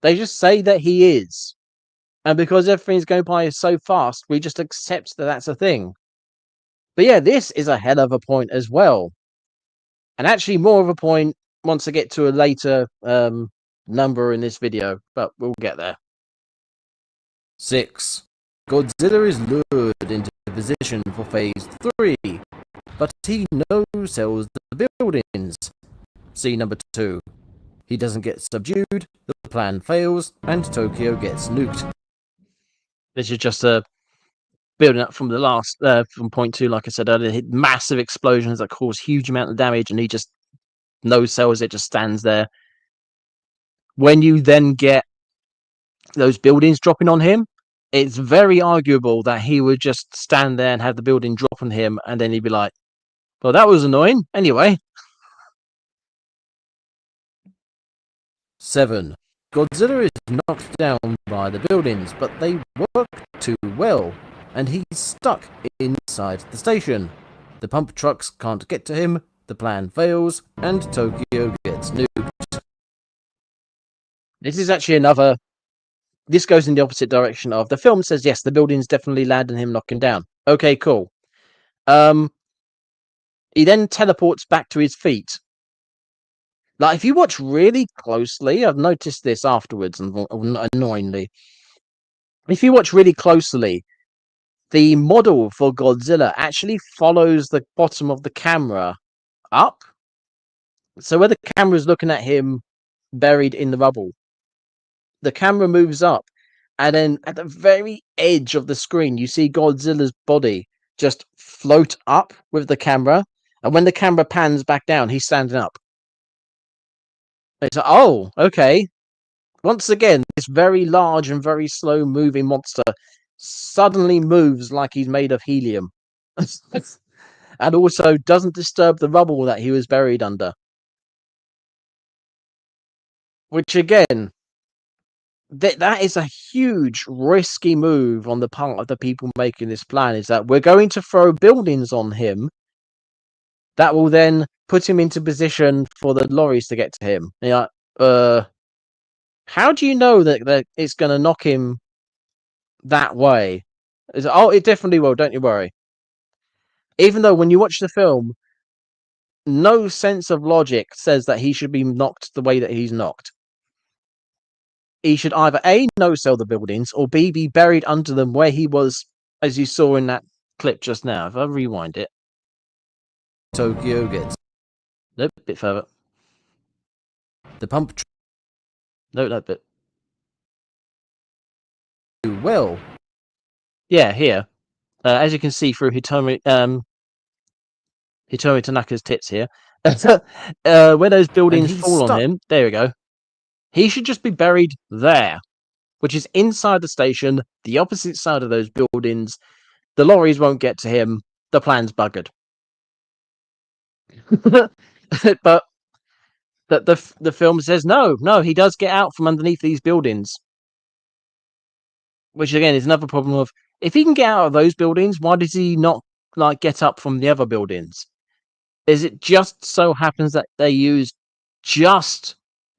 They just say that he is. And because everything's going by so fast, we just accept that that's a thing. But yeah, this is a hell of a point as well. And actually more of a point once I get to a later number in this video, but we'll get there. 6. Godzilla is lured into position for phase 3, but he no-sells the buildings. See number 2. He doesn't get subdued, the plan fails, and Tokyo gets nuked. This is just a building up from the last, from point 2, like I said earlier, hit massive explosions that cause huge amount of damage, and he just no-sells it, just stands there. When you then get those buildings dropping on him, it's very arguable that he would just stand there and have the building drop on him, and then he'd be like, well, that was annoying. Anyway. 7. Godzilla is knocked down by the buildings, but they work too well, and he's stuck inside the station. The pump trucks can't get to him, the plan fails, and Tokyo gets nuked. This is actually another... This goes in the opposite direction of... The film says, yes, the buildings definitely land on him, knock him down. Okay, cool. He then teleports back to his feet. Like, if you watch really closely, I've noticed this afterwards, annoyingly. If you watch really closely, the model for Godzilla actually follows the bottom of the camera up. So where the camera's looking at him buried in the rubble, the camera moves up, and then at the very edge of the screen, you see Godzilla's body just float up with the camera, and when the camera pans back down, he's standing up. It's like, oh, okay. Once again, this very large and very slow moving monster suddenly moves like he's made of helium. And also doesn't disturb the rubble that he was buried under. Which again, that is a huge risky move on the part of the people making this plan, is that we're going to throw buildings on him that will then put him into position for the lorries to get to him. And you're like, how do you know that it's going to knock him that way? Oh, it definitely will, don't you worry. Even though when you watch the film, no sense of logic says that he should be knocked the way that he's knocked. He should either A, no-sell the buildings, or B, be buried under them where he was, as you saw in that clip just now. If I rewind it. Tokyo gets... Nope, a bit further. The pump... No, that bit. Well. Yeah, here. As you can see through Hitomi Tanaka's tits here. Where those buildings fall on him, there we go. He should just be buried there, which is inside the station, the opposite side of those buildings. The lorries won't get to him. The plan's buggered. But the film says no, he does get out from underneath these buildings. Which again is another problem of, if he can get out of those buildings, why does he not get up from the other buildings? Is it just so happens that they use just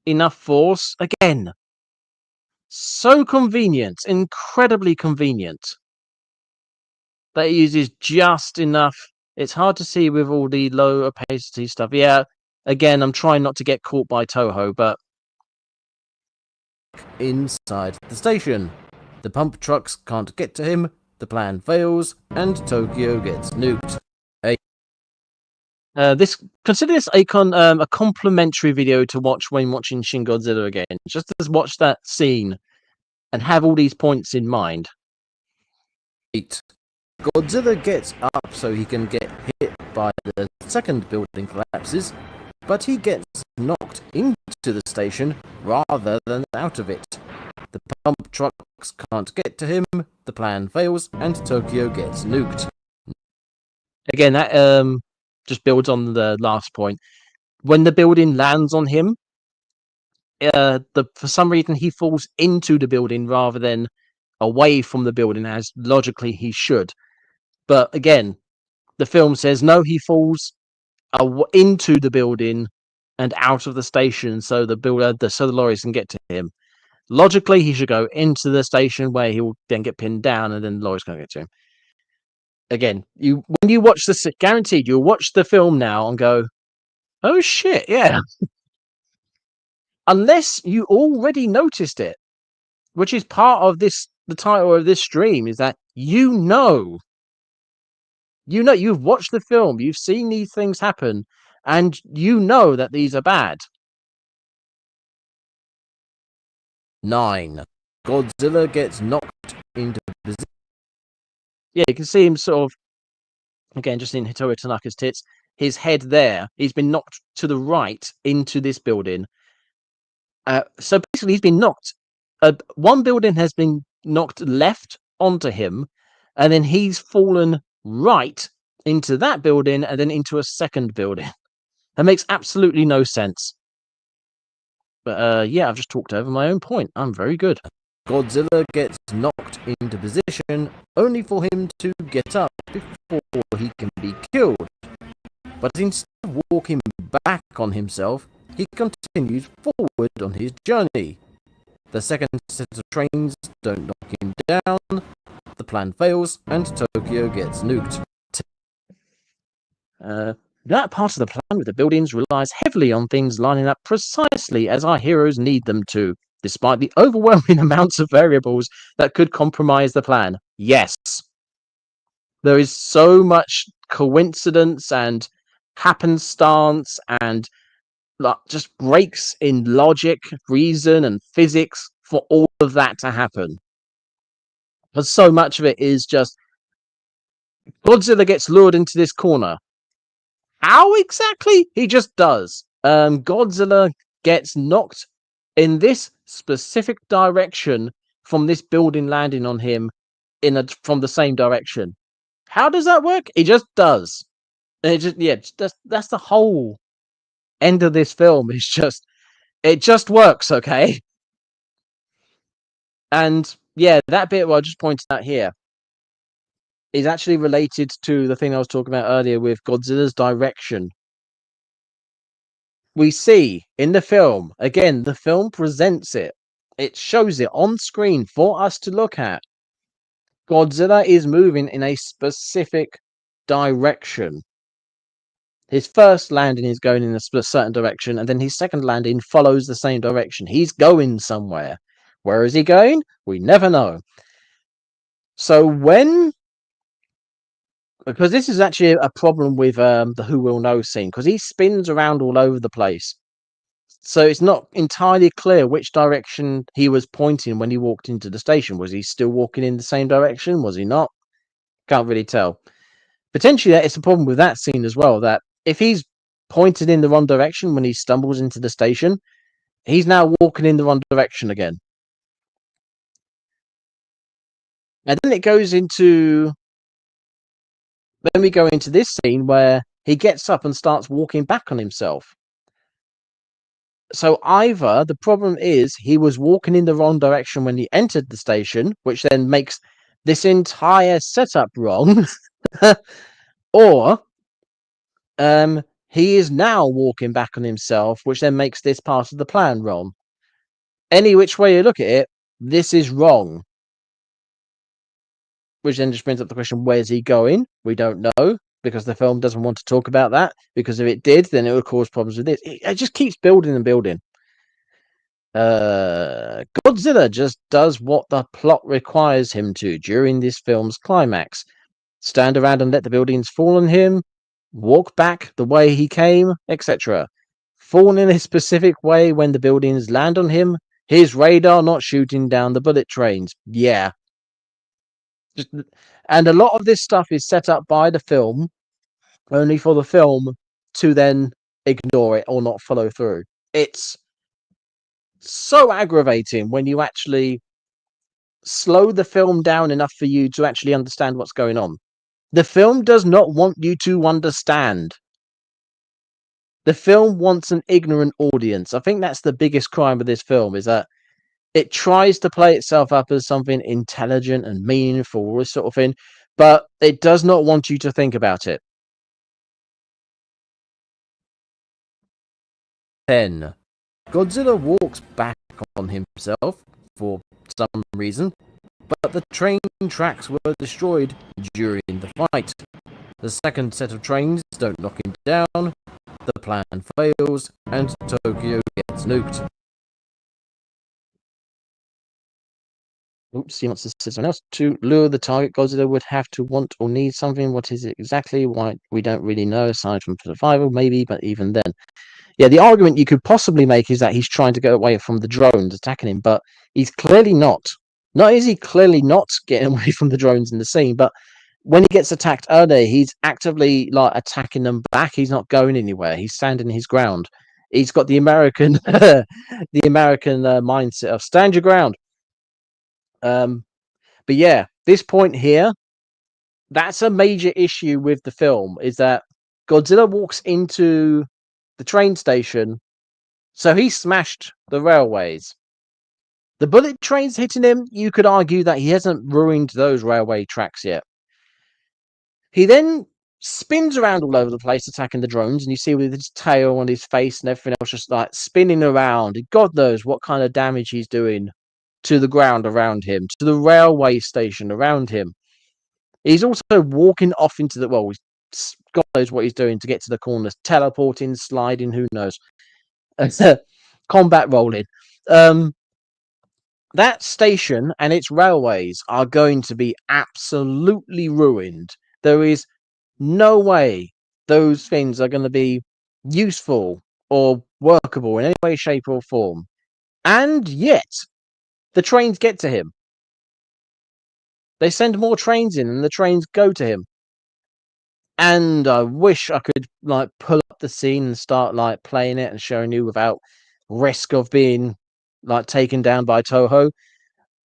enough force? Again, so convenient, incredibly convenient. That it uses just enough. It's hard to see with all the low opacity stuff. Yeah, again, I'm trying not to get caught by Toho, but... Inside the station. The pump trucks can't get to him, the plan fails, and Tokyo gets nuked. Consider this a complimentary video to watch when watching Shin Godzilla again. Just to watch that scene and have all these points in mind. 8. Godzilla gets up so he can get hit by the second building collapses, but he gets knocked into the station rather than out of it. The pump trucks can't get to him, the plan fails, and Tokyo gets nuked. Again, that just builds on the last point. When the building lands on him, for some reason he falls into the building rather than away from the building, as logically he should. But again, the film says no, he falls into the building and out of the station, so the lorries can get to him. Logically, he should go into the station where he will then get pinned down, and then the lorries can't get to him. Again, when you watch this, guaranteed you'll watch the film now and go, "Oh shit, yeah." Unless you already noticed it, which is part of this. The title of this stream is that you've watched the film, you've seen these things happen, and you know that these are bad. 9. Godzilla gets knocked into position. Yeah, you can see him sort of, again, just in Hitoru Tanaka's tits, his head there, he's been knocked to the right into this building. So basically, he's been knocked. One building has been knocked left onto him, and then he's fallen right into that building, and then into a second building. That makes absolutely no sense. But yeah, I've just talked over my own point. I'm very good. Godzilla gets knocked into position, only for him to get up before he can be killed. But instead of walking back on himself, he continues forward on his journey. The second set of trains don't knock him down, the plan fails, and Tokyo gets nuked. That part of the plan with the buildings relies heavily on things lining up precisely as our heroes need them to, despite the overwhelming amounts of variables that could compromise the plan. Yes. There is so much coincidence and happenstance and just breaks in logic, reason, and physics for all of that to happen. But so much of it is just Godzilla gets lured into this corner. How exactly? He just does. Godzilla gets knocked in this specific direction from this building landing on him from the same direction. How does that work? He just does. That's the whole end of this film. It just works, okay? And yeah, that bit what I just pointed out here is actually related to the thing I was talking about earlier with Godzilla's direction. We see in the film, again, the film presents it. It shows it on screen for us to look at. Godzilla is moving in a specific direction. His first landing is going in a certain direction, and then his second landing follows the same direction. He's going somewhere. Where is he going? We never know. So because this is actually a problem with the Who Will Know scene, because he spins around all over the place. So it's not entirely clear which direction he was pointing when he walked into the station. Was he still walking in the same direction? Was he not? Can't really tell. Potentially, it's a problem with that scene as well, that if he's pointed in the wrong direction when he stumbles into the station, he's now walking in the wrong direction again. And then it goes into... Then we go into this scene where he gets up and starts walking back on himself. So either the problem is he was walking in the wrong direction when he entered the station, which then makes this entire setup wrong, or he is now walking back on himself, which then makes this part of the plan wrong. Any which way you look at it, this is wrong. Which then just brings up the question, where's he going? We don't know, because the film doesn't want to talk about that, because if it did, then it would cause problems with this. It just keeps building and building. Godzilla just does what the plot requires him to during this film's climax. Stand around and let the buildings fall on him, walk back the way he came, etc. Fall in a specific way when the buildings land on him, his radar not shooting down the bullet trains. Yeah. And a lot of this stuff is set up by the film, only for the film to then ignore it or not follow through. It's so aggravating when you actually slow the film down enough for you to actually understand what's going on. The film does not want you to understand. The film wants an ignorant audience. I think that's the biggest crime of this film, is that it tries to play itself up as something intelligent and meaningful, all this sort of thing, but it does not want you to think about it. 10. Godzilla walks back on himself for some reason, but the train tracks were destroyed during the fight. The second set of trains don't knock him down, the plan fails, and Tokyo gets nuked. Oops, he wants to say something else. To lure the target, Godzilla would have to want or need something. What is it exactly? Why, we don't really know, aside from survival, maybe, but even then. Yeah, the argument you could possibly make is that he's trying to get away from the drones attacking him, but he's clearly not. Not is he clearly not getting away from the drones in the scene, but when he gets attacked earlier, he's actively like attacking them back. He's not going anywhere. He's standing his ground. He's got the American, the American mindset of stand your ground. But yeah, this point here, that's a major issue with the film. Is that Godzilla walks into the train station, so he smashed the railways. The bullet trains hitting him, you could argue that he hasn't ruined those railway tracks yet. He then spins around all over the place attacking the drones, and you see with his tail and his face and everything else just like spinning around. God knows what kind of damage he's doing to the ground around him, to the railway station around him. He's also walking off into the, well, God knows what he's doing to get to the corners, teleporting, sliding, who knows. Combat rolling. That station and its railways are going to be absolutely ruined. There is no way those things are going to be useful or workable in any way, shape, or form. And yet, the trains get to him. They send more trains in, and the trains go to him. And I wish I could like pull up the scene and start like playing it and showing you without risk of being like taken down by Toho.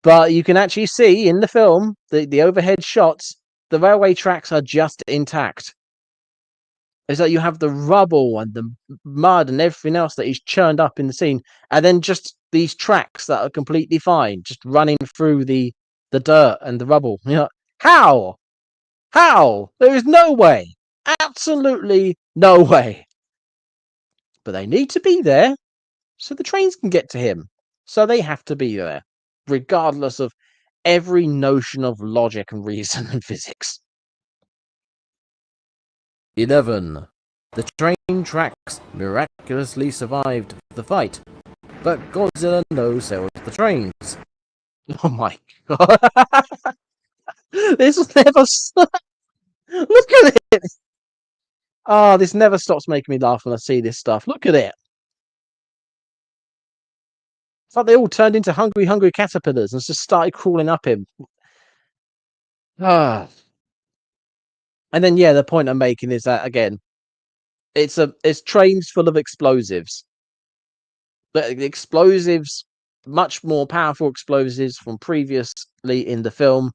But you can actually see in the film the overhead shots, the railway tracks are just intact. It's like you have the rubble and the mud and everything else that is churned up in the scene, and then just these tracks that are completely fine, just running through the dirt and the rubble. You know, how? How? There is no way. Absolutely no way. But they need to be there so the trains can get to him. So they have to be there, regardless of every notion of logic and reason and physics. 11. The train tracks miraculously survived the fight, but Godzilla no-sells the trains. Oh my god. This will never stop. Look at it. Oh, this never stops making me laugh when I see this stuff. Look at it. It's like they all turned into hungry caterpillars and just started crawling up him. Ah. And then, yeah, the point I'm making is that, again, it's trains full of explosives. But explosives, much more powerful explosives from previously in the film,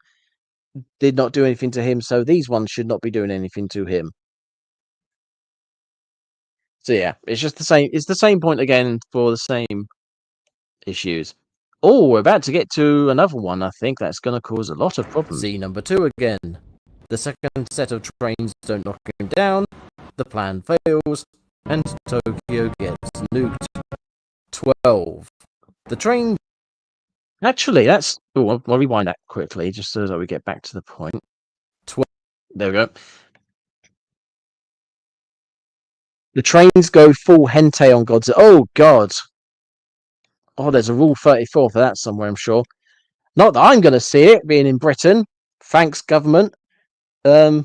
did not do anything to him, so these ones should not be doing anything to him. So yeah, it's just the same. It's the same point again for the same issues. Oh, we're about to get to another one. I think that's going to cause a lot of problems. Scene number 2 again. The second set of trains don't knock him down. The plan fails, and Tokyo gets nuked. 12. The train. Actually, that's. Oh, I'll rewind that quickly just so that we get back to the point. 12. There we go. The trains go full hentai on Godzilla. Oh, God. Oh, there's a Rule 34 for that somewhere, I'm sure. Not that I'm going to see it, being in Britain. Thanks, government. Oh,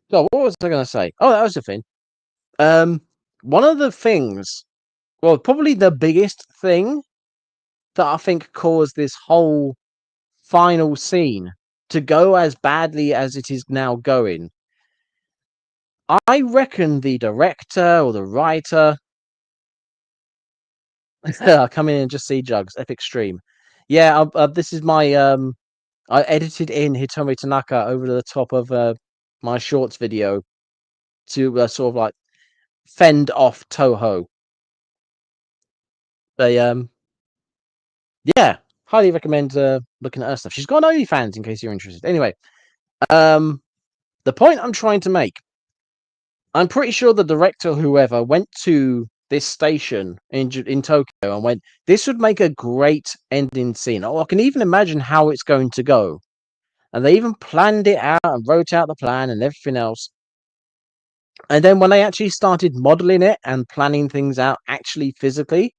what was I going to say? Oh, that was the thing. One of the things, well, probably the biggest thing that I think caused this whole final scene to go as badly as it is now going, I reckon the director or the writer. I come in and just see Jugs, epic stream. Yeah, this is my I edited in Hitomi Tanaka over the top of my shorts video to sort of like fend off Toho. They yeah, highly recommend looking at her stuff. She's got an OnlyFans in case you're interested. Anyway, the point I'm trying to make, I'm pretty sure the director or whoever went to this station in Tokyo and went, this would make a great ending scene. Oh, I can even imagine how it's going to go. And they even planned it out and wrote out the plan and everything else. And then when they actually started modeling it and planning things out actually physically,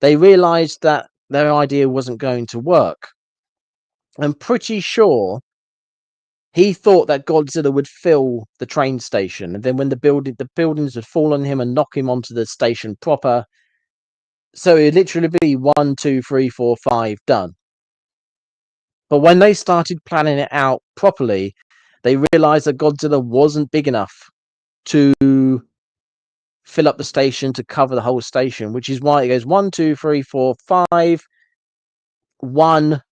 they realized that their idea wasn't going to work. I'm pretty sure he thought that Godzilla would fill the train station, and then when the buildings would fall on him and knock him onto the station proper. So it'd literally be 1, 2, 3, 4, 5 done. But when they started planning it out properly, they realized that Godzilla wasn't big enough to fill up the station to cover the whole station, which is why it goes 1, 2, 3, 4, 5, 1,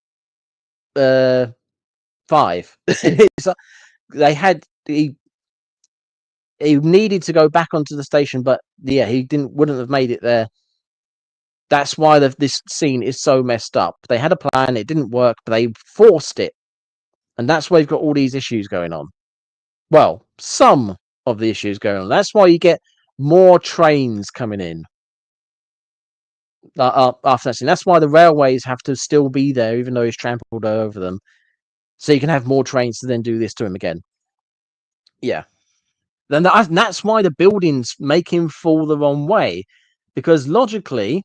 5. They had he needed to go back onto the station, but yeah, he wouldn't have made it there. That's why this scene is so messed up. They had a plan, it didn't work, but they forced it, and that's why you've got all these issues going on. Well, some of the issues going on. That's why you get more trains coming in after that scene. That's why the railways have to still be there, even though he's trampled over them, so you can have more trains to then do this to him again. Yeah. Then that's why the buildings make him fall the wrong way, because logically,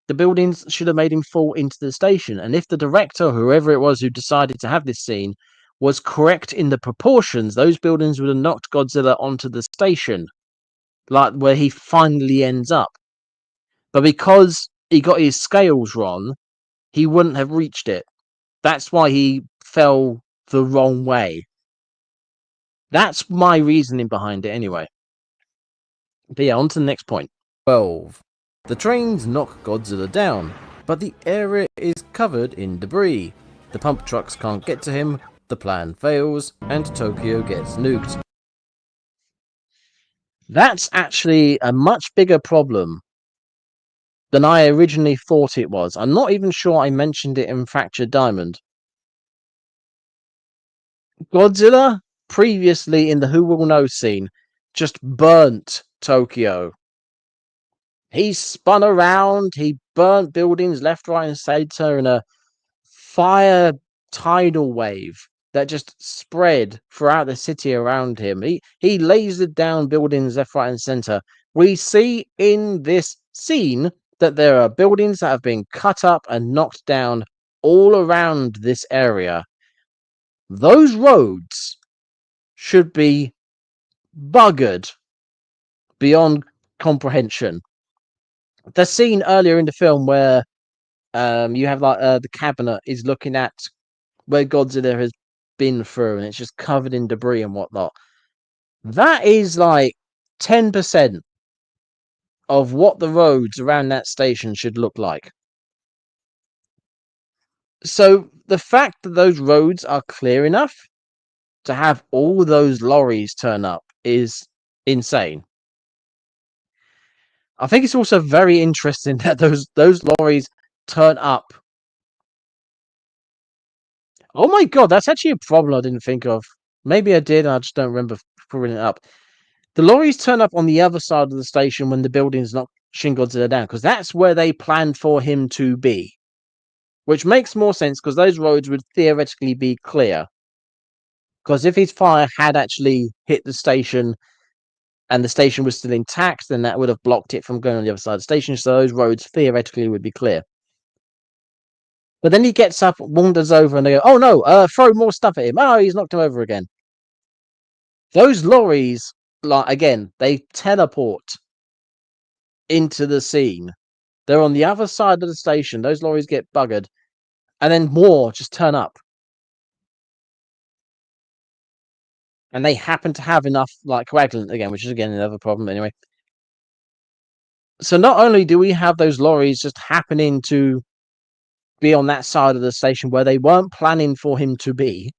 the buildings should have made him fall into the station. And if the director, whoever it was who decided to have this scene, was correct in the proportions, those buildings would have knocked Godzilla onto the station, like where he finally ends up. But because he got his scales wrong, he wouldn't have reached it. That's why he fell the wrong way. That's my reasoning behind it anyway. But yeah, on to the next point. 12. The trains knock Godzilla down, but the area is covered in debris. The pump trucks can't get to him, the plan fails, and Tokyo gets nuked. That's actually a much bigger problem than I originally thought it was. I'm not even sure I mentioned it in Fractured Diamond. Godzilla, previously in the Who Will Know scene, just burnt Tokyo. He spun around, he burnt buildings left, right, and center in a fire tidal wave that just spread throughout the city around him. He lasered down buildings left, right, and center. We see in this scene that there are buildings that have been cut up and knocked down all around this area. Those roads should be buggered beyond comprehension. The scene earlier in the film where you have like the cabinet is looking at where Godzilla has been through, and it's just covered in debris and whatnot. That is like 10% of what the roads around that station should look like. So the fact that those roads are clear enough to have all those lorries turn up is insane. I think it's also very interesting that those lorries turn up. Oh my god, that's actually a problem I didn't think of. Maybe I did, I just don't remember pulling it up. The lorries turn up on the other side of the station when the building's not Shin Godzilla down, because that's where they planned for him to be. Which makes more sense, because those roads would theoretically be clear. Because if his fire had actually hit the station and the station was still intact, then that would have blocked it from going on the other side of the station, so those roads theoretically would be clear. But then he gets up, wanders over, and they go, oh no, throw more stuff at him. Oh, he's knocked him over again. Those lorries, like again, they teleport into the scene. They're on the other side of the station. Those lorries get buggered, and then more just turn up. And they happen to have enough, like, coagulant again, which is again another problem anyway. So not only do we have those lorries just happening to be on that side of the station where they weren't planning for him to be,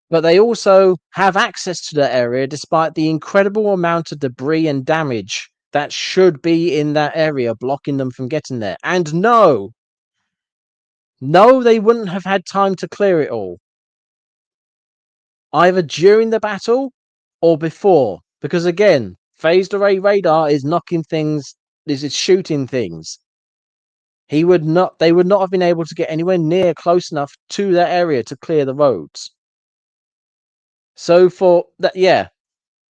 but they also have access to that area despite the incredible amount of debris and damage that should be in that area, blocking them from getting there. And no, they wouldn't have had time to clear it all. Either during the battle or before. Because again, phased array radar is knocking things, this is shooting things. They would not have been able to get anywhere near close enough to that area to clear the roads. So for that, yeah,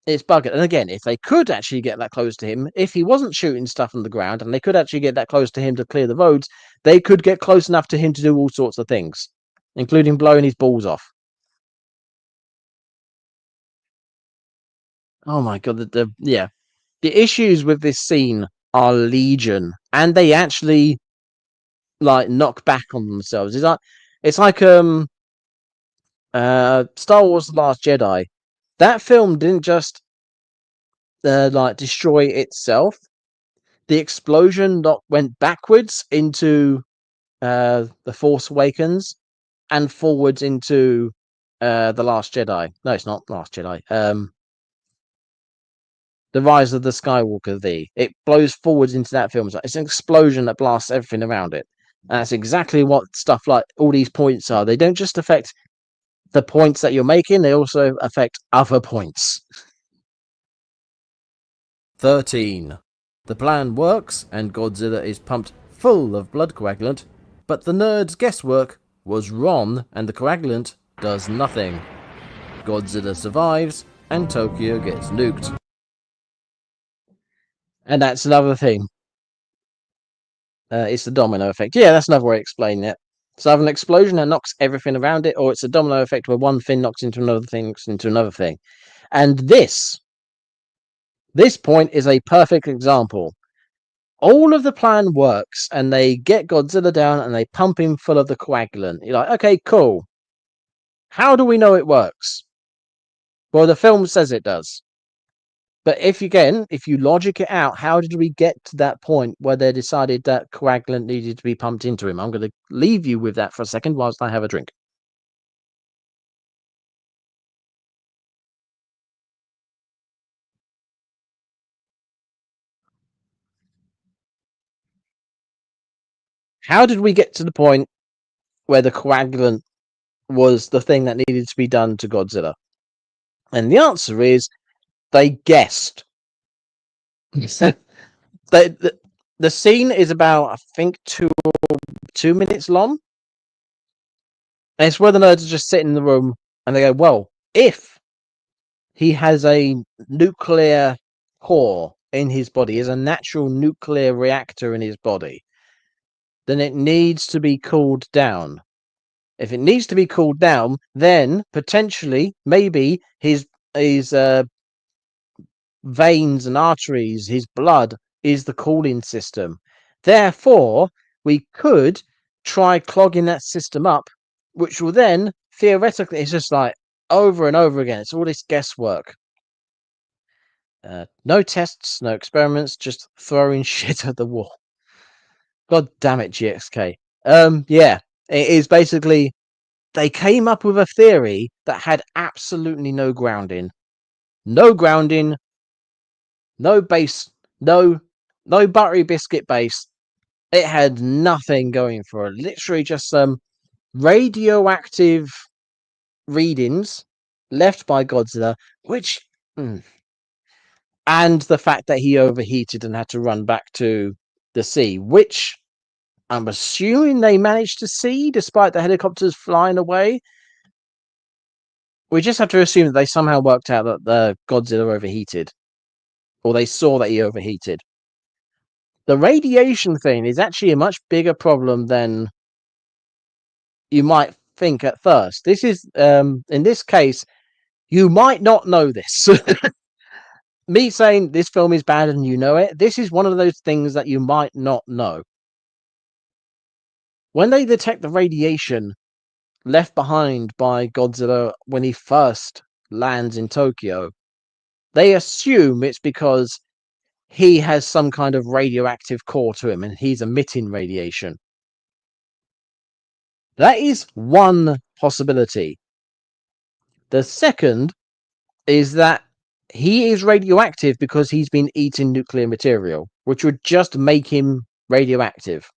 it's buggered. And again, if they could actually get that close to him, if he wasn't shooting stuff on the ground and they could actually get that close to him to clear the roads, they could get close enough to him to do all sorts of things, including blowing his balls off. Oh my god, the issues with this scene are legion, and they actually like knock back on themselves. It's like Star Wars: The Last Jedi. That film didn't just like destroy itself. The explosion went backwards into the Force Awakens and forwards into the Last Jedi. No, it's not Last Jedi. The Rise of the Skywalker. It blows forwards into that film. It's an explosion that blasts everything around it. And that's exactly what stuff like all these points are. They don't just affect the points that you're making; they also affect other points. 13. The plan works, and Godzilla is pumped full of blood coagulant, but the nerd's guesswork was wrong, and the coagulant does nothing. Godzilla survives, and Tokyo gets nuked. And that's another thing. It's the domino effect. Yeah, that's another way of explaining it. So I have an explosion that knocks everything around it, or it's a domino effect where one thing knocks into another thing, knocks into another thing. And this point is a perfect example. All of the plan works, and they get Godzilla down, and they pump him full of the coagulant. You're like, okay, cool. How do we know it works? Well, the film says it does. But if you logic it out, how did we get to that point where they decided that coagulant needed to be pumped into him? I'm going to leave you with that for a second whilst I have a drink. How did we get to the point where the coagulant was the thing that needed to be done to Godzilla? And the answer is they guessed. the scene is about, I think, 2 minutes long. And it's where the nerds just sit in the room and they go, well, if he has a nuclear core in his body, is a natural nuclear reactor in his body, then it needs to be cooled down. If it needs to be cooled down, then potentially, maybe his veins and arteries, his blood, is the cooling system. Therefore, we could try clogging that system up, which will then, theoretically, it's just like over and over again. It's all this guesswork. No tests, no experiments, just throwing shit at the wall. God damn it, GXK. Yeah, it is basically, they came up with a theory that had absolutely no grounding. No grounding, no base, no buttery biscuit base. It had nothing going for it. Literally just some radioactive readings left by Godzilla, which and the fact that he overheated and had to run back to the sea, which I'm assuming they managed to see despite the helicopters flying away. We just have to assume that they somehow worked out that the Godzilla overheated, or they saw that he overheated. The radiation thing is actually a much bigger problem than you might think at first. This is, in this case, you might not know this. Me saying this film is bad and you know it, this is one of those things that you might not know. When they detect the radiation left behind by Godzilla when he first lands in Tokyo, they assume it's because he has some kind of radioactive core to him and he's emitting radiation. That is one possibility. The second is that he is radioactive because he's been eating nuclear material, which would just make him radioactive.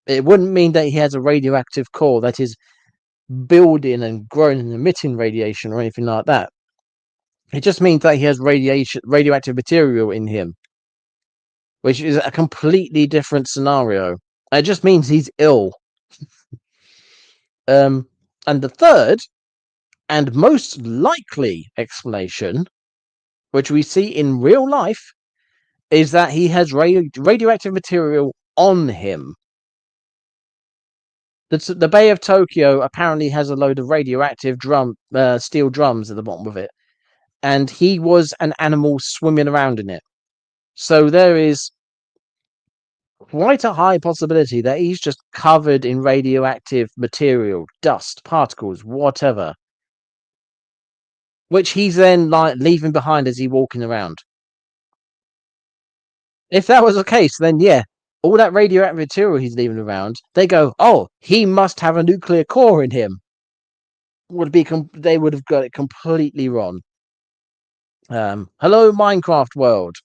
It wouldn't mean that he has a radioactive core that is building and growing and emitting radiation or anything like that. It just means that he has radioactive material in him, which is a completely different scenario. It just means he's ill. And the third and most likely explanation, which we see in real life, is that he has radioactive material on him. The Bay of Tokyo apparently has a load of radioactive steel drums at the bottom of it. and he was an animal swimming around in it. So there is quite a high possibility that he's just covered in radioactive material, dust, particles, whatever, which he's then like leaving behind as he's walking around. If that was the case, then yeah, all that radioactive material he's leaving around, they go, oh, he must have a nuclear core in him. They would have got it completely wrong. Hello, Minecraft world.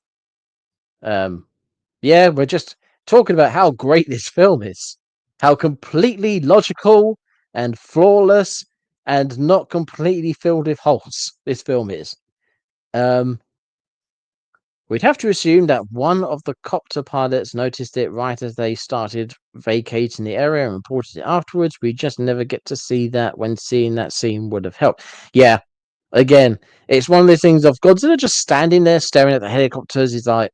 Yeah, we're just talking about how great this film is, how completely logical and flawless and not completely filled with holes this film is. We'd have to assume that one of the copter pilots noticed it right as they started vacating the area and reported it afterwards. We just never get to see that when seeing that scene would have helped. Yeah, again, it's one of those things of Godzilla just standing there staring at the helicopters. He's like,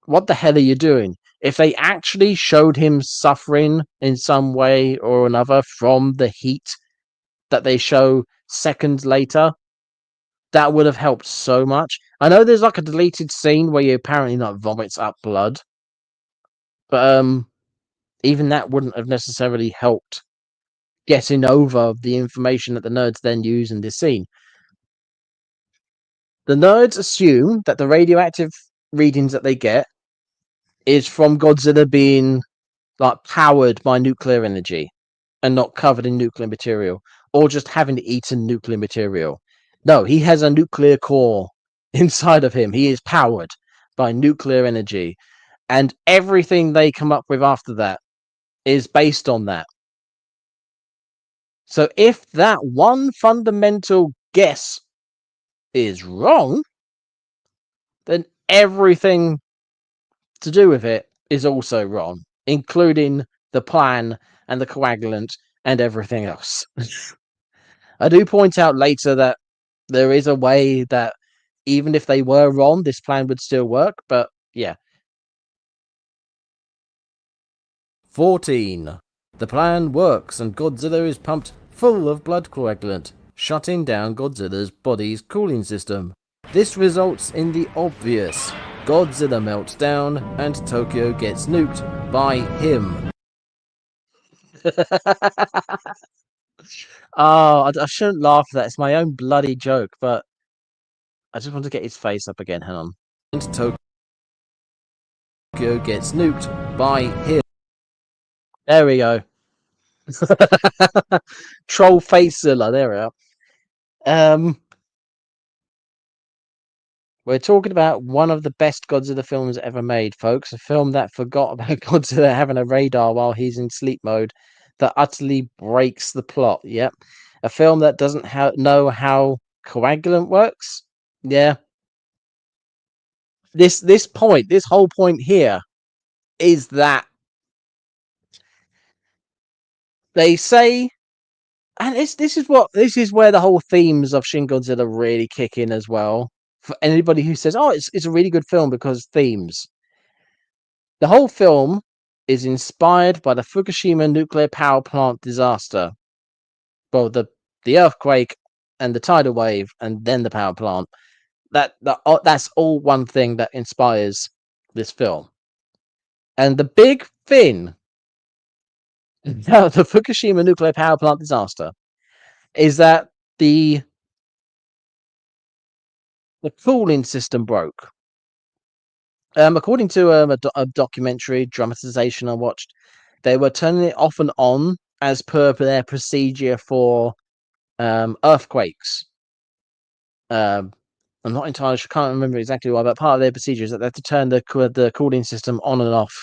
what the hell are you doing? If they actually showed him suffering in some way or another from the heat that they show seconds later, that would have helped so much. I know there's like a deleted scene where he apparently like vomits up blood, but even that wouldn't have necessarily helped getting over the information that the nerds then use in this scene. The nerds assume that the radioactive readings that they get is from Godzilla being like powered by nuclear energy and not covered in nuclear material, or just having eaten nuclear material. No, he has a nuclear core inside of him. He is powered by nuclear energy, and everything they come up with after that is based on that. So if that one fundamental guess is wrong, then everything to do with it is also wrong, including the plan and the coagulant and everything else. I do point out later that there is a way that even if they were wrong, this plan would still work, but yeah. 14. The plan works and Godzilla is pumped full of blood coagulant, shutting down Godzilla's body's cooling system. This results in the obvious. Godzilla melts down and Tokyo gets nuked by him. Oh, I shouldn't laugh at that. It's my own bloody joke, but I just want to get his face up again. Hang on. And Tokyo gets nuked by him. There we go. Troll Facezilla. There we are. We're talking about one of the best Godzilla films ever made, folks. A film that forgot about Godzilla having a radar while he's in sleep mode that utterly breaks the plot. Yep. A film that doesn't know how coagulant works. Yeah. This whole point here is that they say, and this is where the whole themes of Shin Godzilla really kick in as well. For anybody who says, "Oh, it's a really good film because themes," the whole film is inspired by the Fukushima nuclear power plant disaster. Well, the earthquake and the tidal wave, and then the power plant. That's all one thing that inspires this film. And the big thing about the Fukushima nuclear power plant disaster is that the cooling system broke. According to a documentary dramatization I watched, they were turning it off and on as per their procedure for earthquakes. I'm not entirely sure, can't remember exactly why, but part of their procedure is that they have to turn the cooling system on and off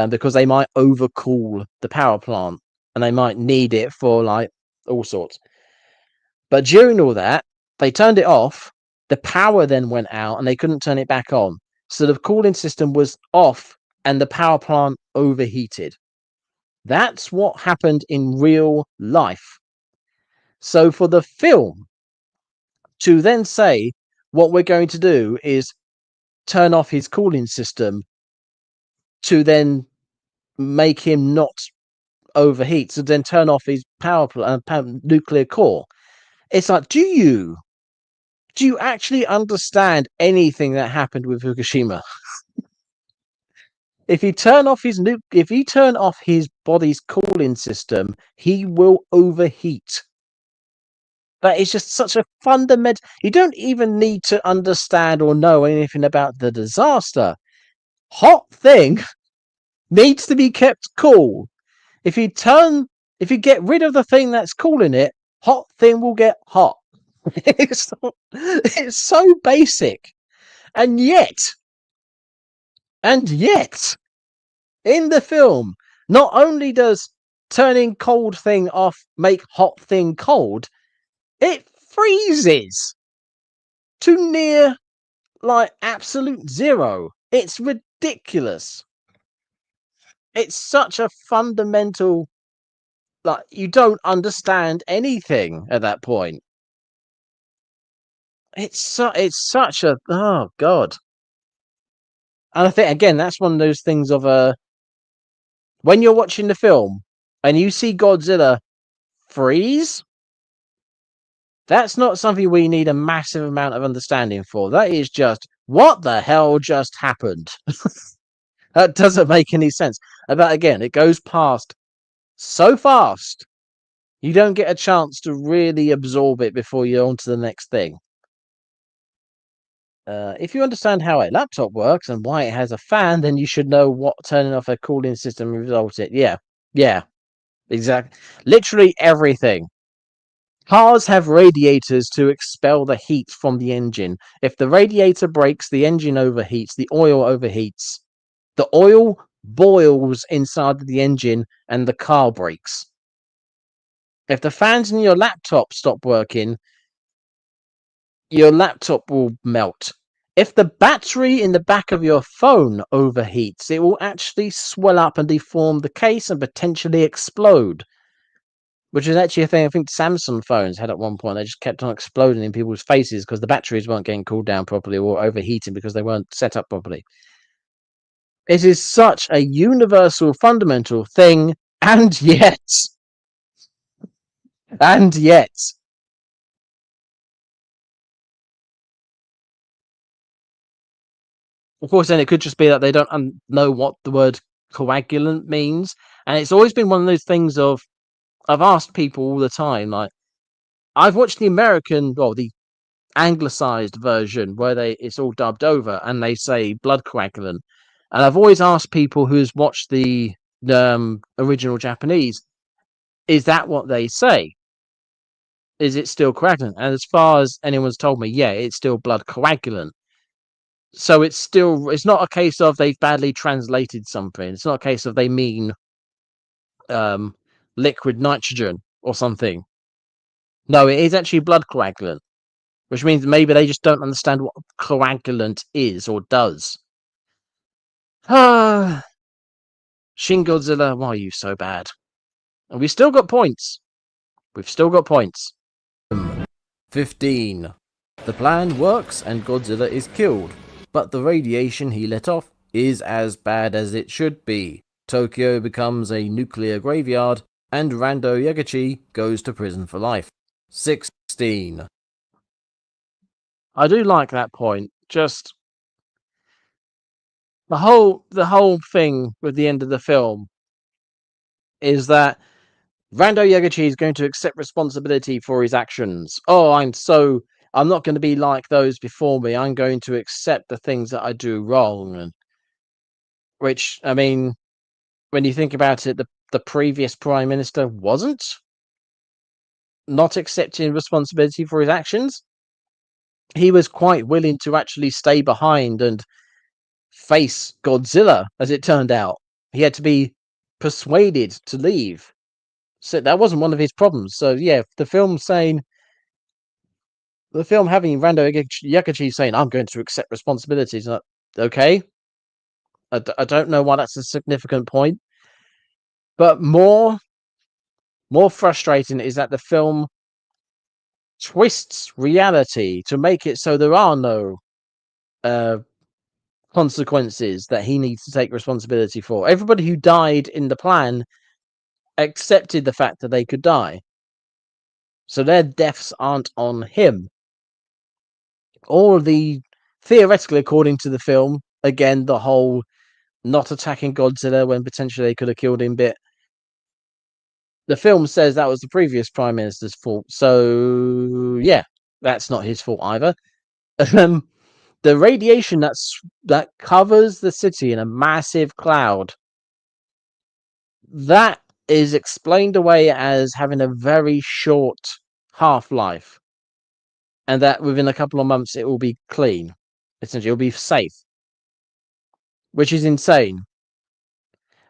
because they might overcool the power plant and they might need it for like all sorts. But during all that, they turned it off. The power then went out and they couldn't turn it back on. So the cooling system was off and the power plant overheated. That's what happened in real life. So for the film to then say, what we're going to do is turn off his cooling system to then make him not overheat, so then turn off his power plant, nuclear core. It's like, do you Do you actually understand anything that happened with Fukushima? If you turn off his body's cooling system, he will overheat. That is just such a fundamental. You don't even need to understand or know anything about the disaster. Hot thing needs to be kept cool. If you get rid of the thing that's cooling it, hot thing will get hot. it's so basic, and yet, in the film, not only does turning cold thing off make hot thing cold, it freezes to near like absolute zero. It's ridiculous. It's such a fundamental, like, you don't understand anything at that point. It's such a, oh god. And I think again that's one of those things of when you're watching the film and you see Godzilla freeze, that's not something we need a massive amount of understanding for. That is just, what the hell just happened? That doesn't make any sense. But again, it goes past so fast, you don't get a chance to really absorb it before you're on to the next thing. If you understand how a laptop works and why it has a fan, then you should know what turning off a cooling system results in. Yeah, exactly. Literally everything. Cars have radiators to expel the heat from the engine. If the radiator breaks, the engine overheats, the oil overheats. The oil boils inside of the engine and the car breaks. If the fans in your laptop stop working, your laptop will melt. If the battery in the back of your phone overheats, it will actually swell up and deform the case and potentially explode. Which is actually a thing I think Samsung phones had at one point. They just kept on exploding in people's faces because the batteries weren't getting cooled down properly or overheating because they weren't set up properly. It is such a universal, fundamental thing, and yet, of course, then it could just be that they don't know what the word coagulant means. And it's always been one of those things of, I've asked people all the time, like, I've watched the the anglicized version where it's all dubbed over and they say blood coagulant. And I've always asked people who's watched the original Japanese, is that what they say? Is it still coagulant? And as far as anyone's told me, yeah, it's still blood coagulant. So it's not a case of they've badly translated something. It's not a case of they mean liquid nitrogen or something. No, it is actually blood coagulant, which means maybe they just don't understand what coagulant is or does. Shin Godzilla, why are you so bad? And we've still got points. 15. The plan works and Godzilla is killed, but the radiation he let off is as bad as it should be. Tokyo becomes a nuclear graveyard, and Rando Yaguchi goes to prison for life. 16. I do like that point. Just the whole thing with the end of the film is that Rando Yaguchi is going to accept responsibility for his actions. Oh, I'm not going to be like those before me. I'm going to accept the things that I do wrong. And which, I mean, when you think about it, the previous prime minister wasn't not accepting responsibility for his actions. He was quite willing to actually stay behind and face Godzilla, as it turned out. He had to be persuaded to leave. So that wasn't one of his problems. So yeah, the film having Rando Yaguchi saying, I'm going to accept responsibilities. Okay. I don't know why that's a significant point. But more frustrating is that the film twists reality to make it so there are no consequences that he needs to take responsibility for. Everybody who died in the plan accepted the fact that they could die. So their deaths aren't on him. all the theoretically, according to the film, again, the whole not attacking Godzilla when potentially they could have killed him bit. The film says that was the previous prime minister's fault. So yeah, that's not his fault either. The radiation that covers the city in a massive cloud, that is explained away as having a very short half-life, and that within a couple of months it will be clean. Essentially, it'll be safe, which is insane.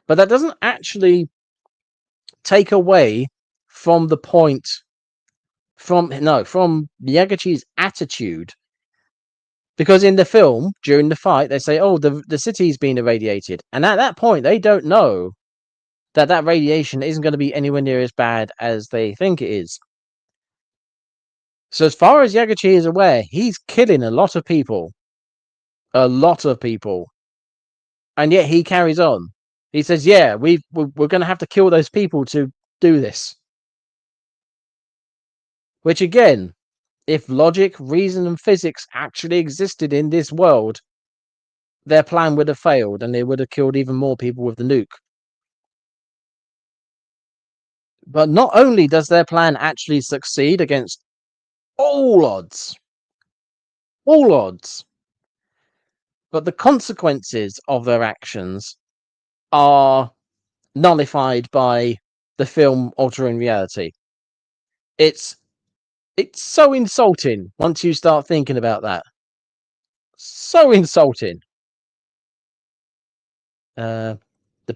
But that doesn't actually take away from the point from Yagachi's attitude. Because in the film, during the fight, they say, oh, the city's been irradiated. And at that point, they don't know that radiation isn't going to be anywhere near as bad as they think it is. So as far as Yagachi is aware, he's killing a lot of people. A lot of people. And yet he carries on. He says, yeah, we're going to have to kill those people to do this. Which again, if logic, reason, and physics actually existed in this world, their plan would have failed and they would have killed even more people with the nuke. But not only does their plan actually succeed against all odds, but the consequences of their actions are nullified by the film altering reality. It's so insulting once you start thinking about that. So insulting. The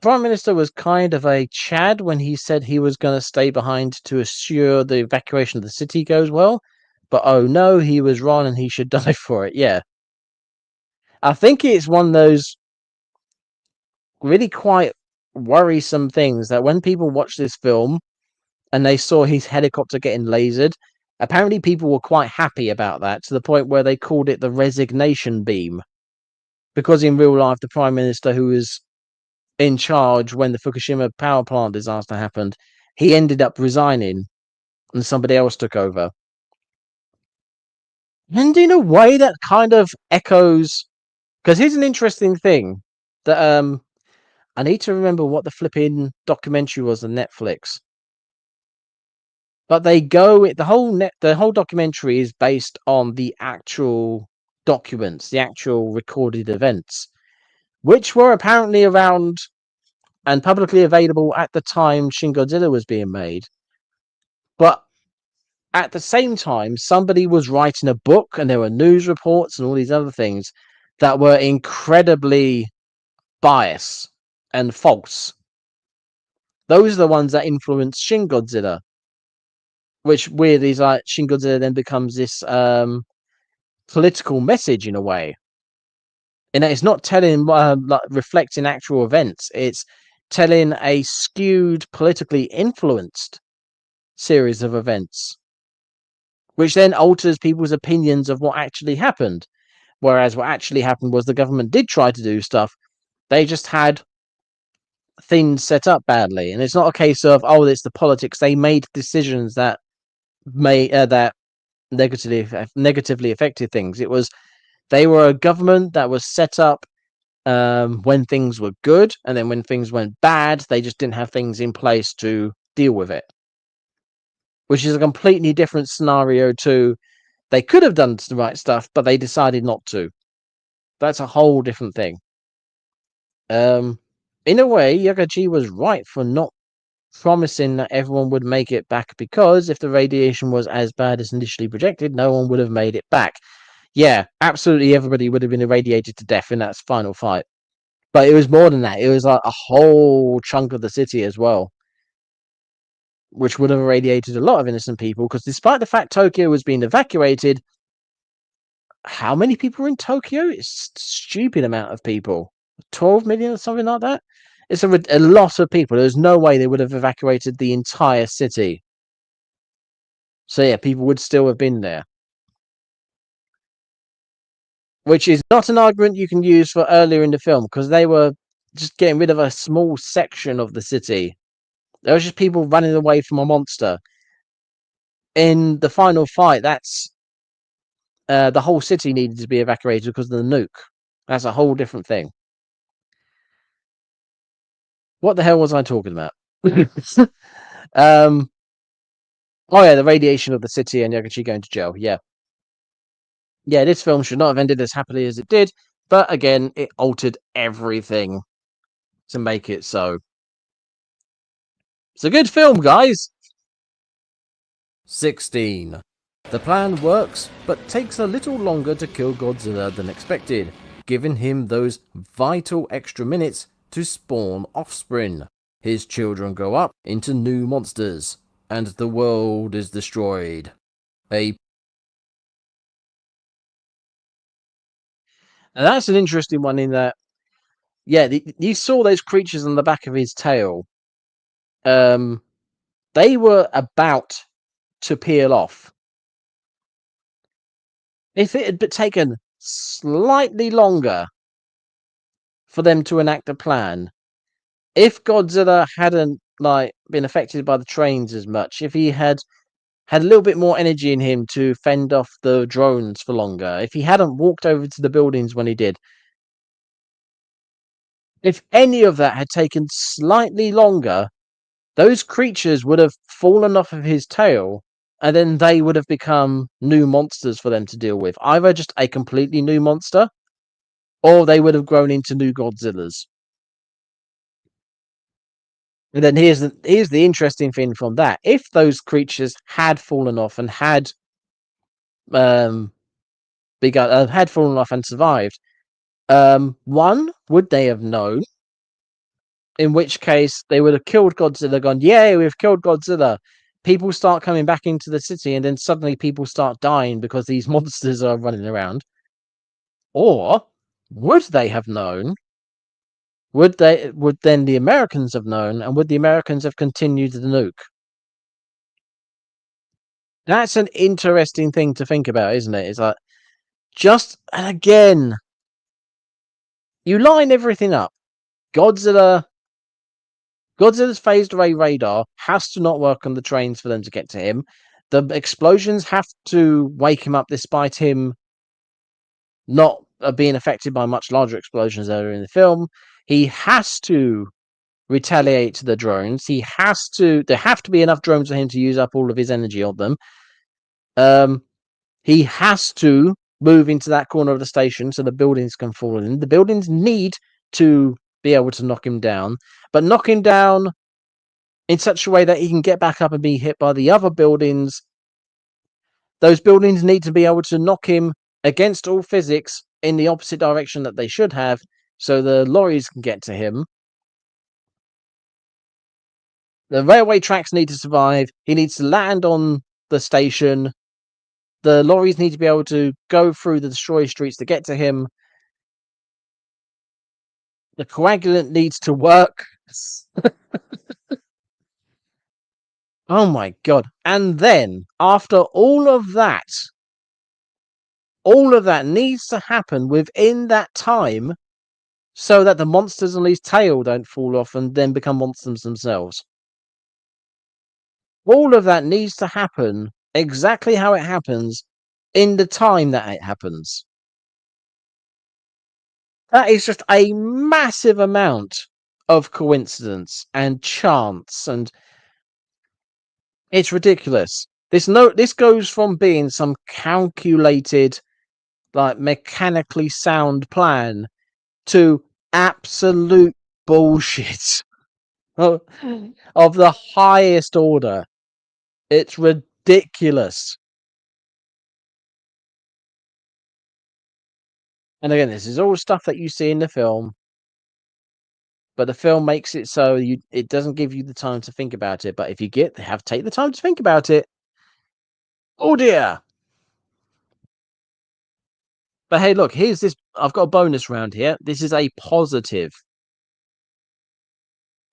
Prime Minister was kind of a Chad when he said he was going to stay behind to assure the evacuation of the city goes well. But oh no, he was wrong and he should die for it. Yeah. I think it's one of those really quite worrisome things that when people watch this film and they saw his helicopter getting lasered, apparently people were quite happy about that to the point where they called it the resignation beam. Because in real life, the Prime Minister who was in charge when the Fukushima power plant disaster happened, he ended up resigning and somebody else took over. And in a way that kind of echoes, because here's an interesting thing that I need to remember what the flipping documentary was on Netflix. But they go the whole documentary is based on the actual documents, the actual recorded events, which were apparently around and publicly available at the time Shin Godzilla was being made. But at the same time, somebody was writing a book and there were news reports and all these other things that were incredibly biased and false. Those are the ones that influenced Shin Godzilla. Which weirdly is like Shin Godzilla then becomes this political message in a way. And it's not telling, like reflecting actual events. It's telling a skewed, politically influenced series of events, which then alters people's opinions of what actually happened. Whereas what actually happened was the government did try to do stuff. They just had things set up badly. And it's not a case of, oh, it's the politics. They made decisions that that negatively affected things. It was they were a government that was set up when things were good, and then when things went bad, they just didn't have things in place to deal with it. Which is a completely different scenario to they could have done the right stuff, but they decided not to. That's a whole different thing. In a way, Yagachi was right for not promising that everyone would make it back, because if the radiation was as bad as initially projected, no one would have made it back. Yeah, absolutely everybody would have been irradiated to death in that final fight. But it was more than that. It was like a whole chunk of the city as well, which would have irradiated a lot of innocent people, because despite the fact Tokyo was being evacuated, how many people were in Tokyo? It's a stupid amount of people. 12 million or something like that? It's a lot of people. There's no way they would have evacuated the entire city. So yeah, people would still have been there. Which is not an argument you can use for earlier in the film, because they were just getting rid of a small section of the city. There was just people running away from a monster. In the final fight, that's the whole city needed to be evacuated because of the nuke. That's a whole different thing. What the hell was I talking about? Oh yeah, the radiation of the city and Yagachi going to jail. Yeah. Yeah, this film should not have ended as happily as it did, but again, it altered everything to make it so. It's a good film, guys! 16. The plan works, but takes a little longer to kill Godzilla than expected, giving him those vital extra minutes to spawn offspring. His children grow up into new monsters, and the world is destroyed. And that's an interesting one in that, yeah, you saw those creatures on the back of his tail. They were about to peel off. If it had taken slightly longer for them to enact a plan, if Godzilla hadn't been affected by the trains as much, if he had a little bit more energy in him to fend off the drones for longer, if he hadn't walked over to the buildings when he did, if any of that had taken slightly longer, those creatures would have fallen off of his tail, and then they would have become new monsters for them to deal with. Either just a completely new monster, or they would have grown into new Godzillas. And then here's the interesting thing from that: if those creatures had fallen off and had fallen off and survived, one, would they have known? In which case, they would have killed Godzilla, gone, yay, we've killed Godzilla. People start coming back into the city, and then suddenly people start dying because these monsters are running around. Or would they have known? Would then the Americans have known, and would the Americans have continued the nuke? That's an interesting thing to think about, isn't it? It's like, and again, you line everything up. Godzilla's phased array radar has to not work on the trains for them to get to him. The explosions have to wake him up despite him not being affected by much larger explosions earlier in the film. He has to retaliate to the drones. There have to be enough drones for him to use up all of his energy on them. He has to move into that corner of the station so the buildings can fall in. The buildings need to be able to knock him down, but knock him down in such a way that he can get back up and be hit by the other buildings. Those buildings need to be able to knock him against all physics in the opposite direction that they should have, so the lorries can get to him. The railway tracks need to survive. He needs to land on the station. The lorries need to be able to go through the destroyed streets to get to him. The coagulant needs to work. Oh my god. And then, after all of that needs to happen within that time so that the monsters on his tail don't fall off and then become monsters themselves. All of that needs to happen exactly how it happens in the time that it happens. That is just a massive amount of coincidence and chance, and it's ridiculous. This goes from being some calculated, mechanically sound plan to absolute bullshit of the highest order. It's ridiculous. And again, this is all stuff that you see in the film, but the film makes it so it doesn't give you the time to think about it. But if you take the time to think about it, oh dear. But hey, look, here's this. I've got a bonus round here. This is a positive.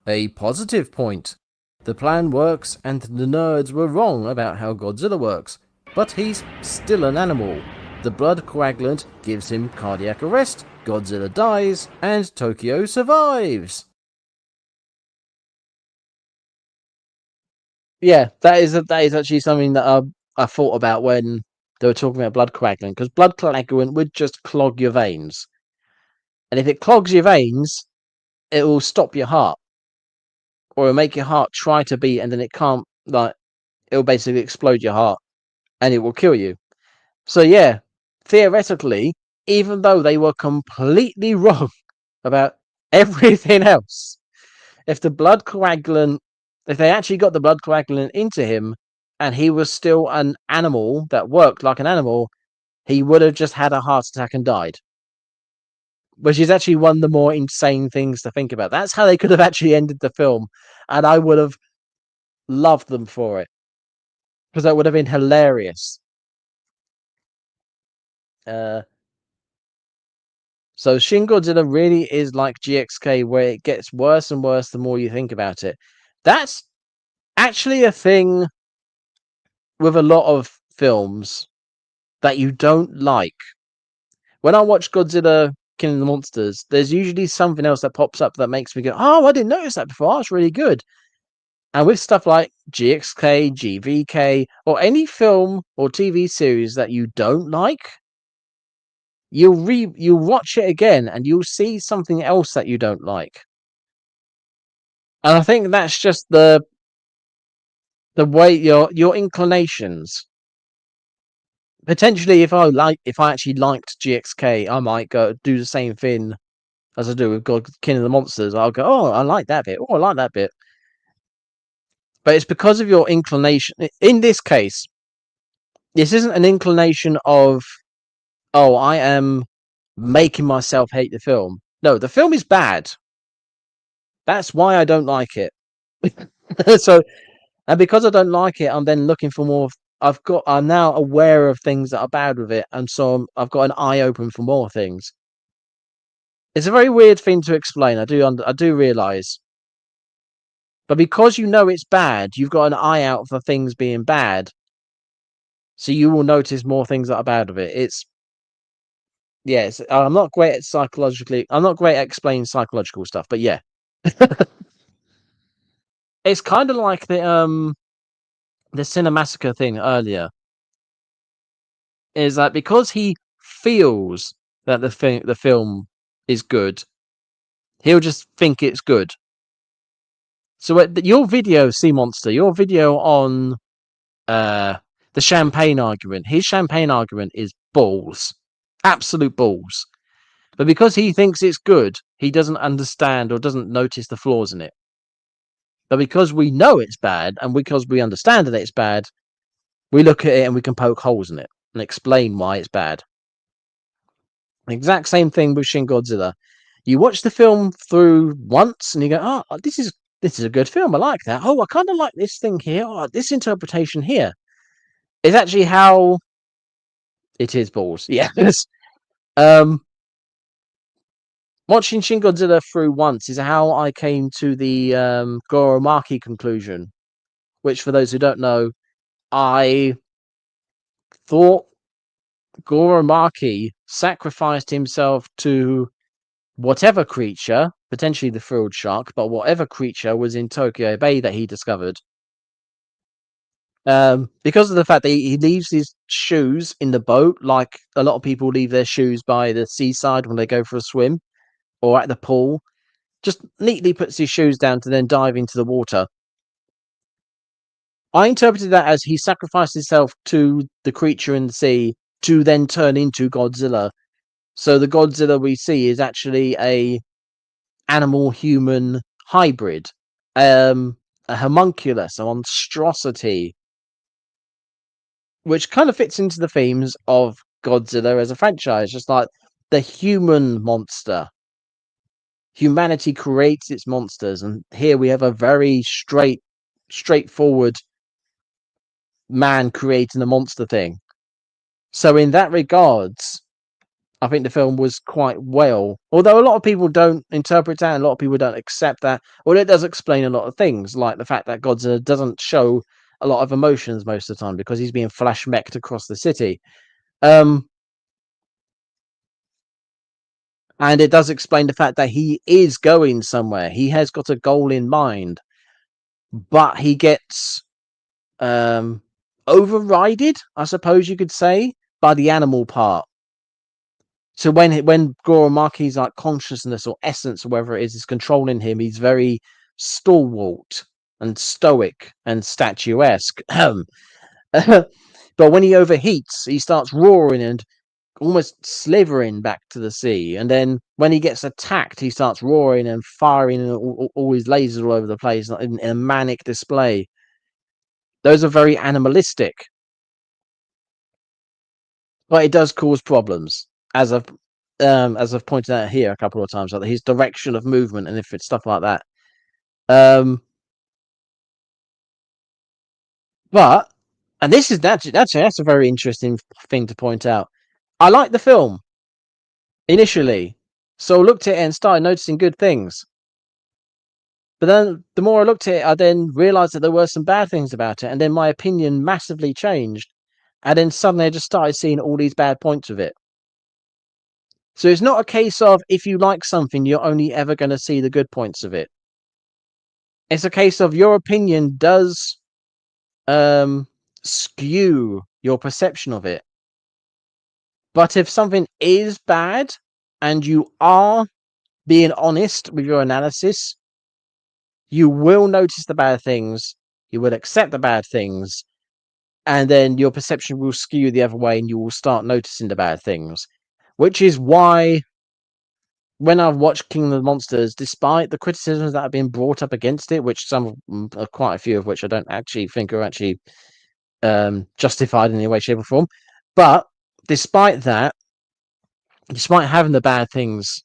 A positive point. The plan works, and the nerds were wrong about how Godzilla works, but he's still an animal. The blood coagulant gives him cardiac arrest, Godzilla dies, and Tokyo survives. Yeah, that is actually something that I thought about when they were talking about blood coagulant, because blood coagulant would just clog your veins. And if it clogs your veins, it will stop your heart. Or it'll make your heart try to beat, and then it can't, like, it'll basically explode your heart, and it will kill you. So yeah, theoretically, even though they were completely wrong about everything else, if the blood coagulant, if they actually got the blood coagulant into him, and he was still an animal that worked like an animal, he would have just had a heart attack and died. Which is actually one of the more insane things to think about. That's how they could have actually ended the film, and I would have loved them for it, because that would have been hilarious. So Shin Godzilla really is like GXK, where it gets worse and worse the more you think about it. That's actually a thing with a lot of films that you don't like. When I watch Godzilla Killing the Monsters, there's usually something else that pops up that makes me go, oh, I didn't notice that before. That's really good. And with stuff like GXK, GVK, or any film or TV series that you don't like, you'll watch it again and you'll see something else that you don't like. And I think that's just the way your inclinations. Potentially, if I actually liked GXK, I might go do the same thing as I do with God King of the Monsters. I'll go, oh, I like that bit. Oh, I like that bit. But it's because of your inclination. In this case, this isn't an inclination of, oh, I am making myself hate the film. No, the film is bad. That's why I don't like it. So, and because I don't like it, I'm then looking for more. I'm now aware of things that are bad with it, and so I've got an eye open for more things. It's a very weird thing to explain. I do realize, but because you know it's bad, you've got an eye out for things being bad, so you will notice more things that are bad with it. Yes, I'm not great at psychologically. I'm not great at explaining psychological stuff, but yeah, it's kind of like the Cinemassacre thing earlier. Is that because he feels that the film is good, he'll just think it's good. So your video, Sea Monster, your video on the champagne argument, his champagne argument is balls, absolute balls. But because he thinks it's good, he doesn't understand or doesn't notice the flaws in it. But because we know it's bad, and because we understand that it's bad, we look at it and we can poke holes in it and explain why it's bad. Exact same thing with Shin Godzilla. You watch the film through once and you go, oh, this is a good film. I like that. Oh, I kind of like this thing here. Oh, this interpretation here is actually how it is balls. Yes. Watching Shin Godzilla through once is how I came to the Goromaki conclusion, which, for those who don't know, I thought Goromaki sacrificed himself to whatever creature, potentially the frilled shark, but whatever creature was in Tokyo Bay that he discovered. Because of the fact that he leaves his shoes in the boat, like a lot of people leave their shoes by the seaside when they go for a swim, or at the pool, just neatly puts his shoes down to then dive into the water. I interpreted that as he sacrificed himself to the creature in the sea to then turn into Godzilla. So the Godzilla we see is actually a animal-human hybrid, a homunculus, a monstrosity, which kind of fits into the themes of Godzilla as a franchise, just like the human monster. Humanity creates its monsters, and here we have a very straightforward man creating a monster thing. So in that regards, I think the film was quite well, although a lot of people don't interpret that, and a lot of people don't accept that. Well, it does explain a lot of things, like the fact that Godzilla doesn't show a lot of emotions most of the time because he's being flash-mech'd across the city. And it does explain the fact that he is going somewhere. He has got a goal in mind, but he gets overrided, I suppose you could say, by the animal part. So when Goro Maki's like consciousness or essence or whatever it is controlling him, he's very stalwart and stoic and statuesque. But when he overheats, he starts roaring and almost slithering back to the sea. And then when he gets attacked, he starts roaring and firing all his lasers all over the place in a manic display. Those are very animalistic. But it does cause problems, as I've pointed out here a couple of times, like his direction of movement and if it's stuff like that. But and this is that's a very interesting thing to point out. I liked the film initially, so I looked at it and started noticing good things. But then the more I looked at it, I then realized that there were some bad things about it, and then my opinion massively changed. And then suddenly I just started seeing all these bad points of it. So it's not a case of if you like something, you're only ever going to see the good points of it. It's a case of your opinion does skew your perception of it. But if something is bad and you are being honest with your analysis, you will notice the bad things, you will accept the bad things, and then your perception will skew the other way and you will start noticing the bad things. Which is why when I've watched King of the Monsters, despite the criticisms that have been brought up against it, which quite a few of which I don't actually think are actually justified in any way, shape, or form, but despite that, despite having the bad things,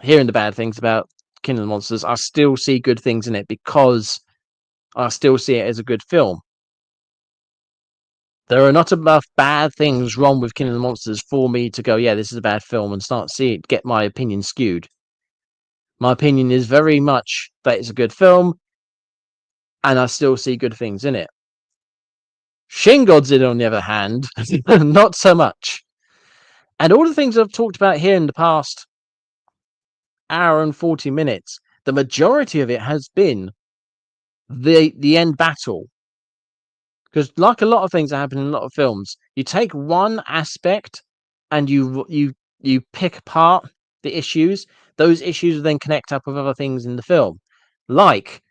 hearing the bad things about King of the Monsters, I still see good things in it because I still see it as a good film. There are not enough bad things wrong with King of the Monsters for me to go, yeah, this is a bad film, and get my opinion skewed. My opinion is very much that it's a good film, and I still see good things in it. Shin Godzilla, on the other hand, not so much. And all the things I've talked about here in the past hour and 40 minutes, the majority of it has been the end battle. Because like a lot of things that happen in a lot of films, you take one aspect and you pick apart the issues. Those issues then connect up with other things in the film. Like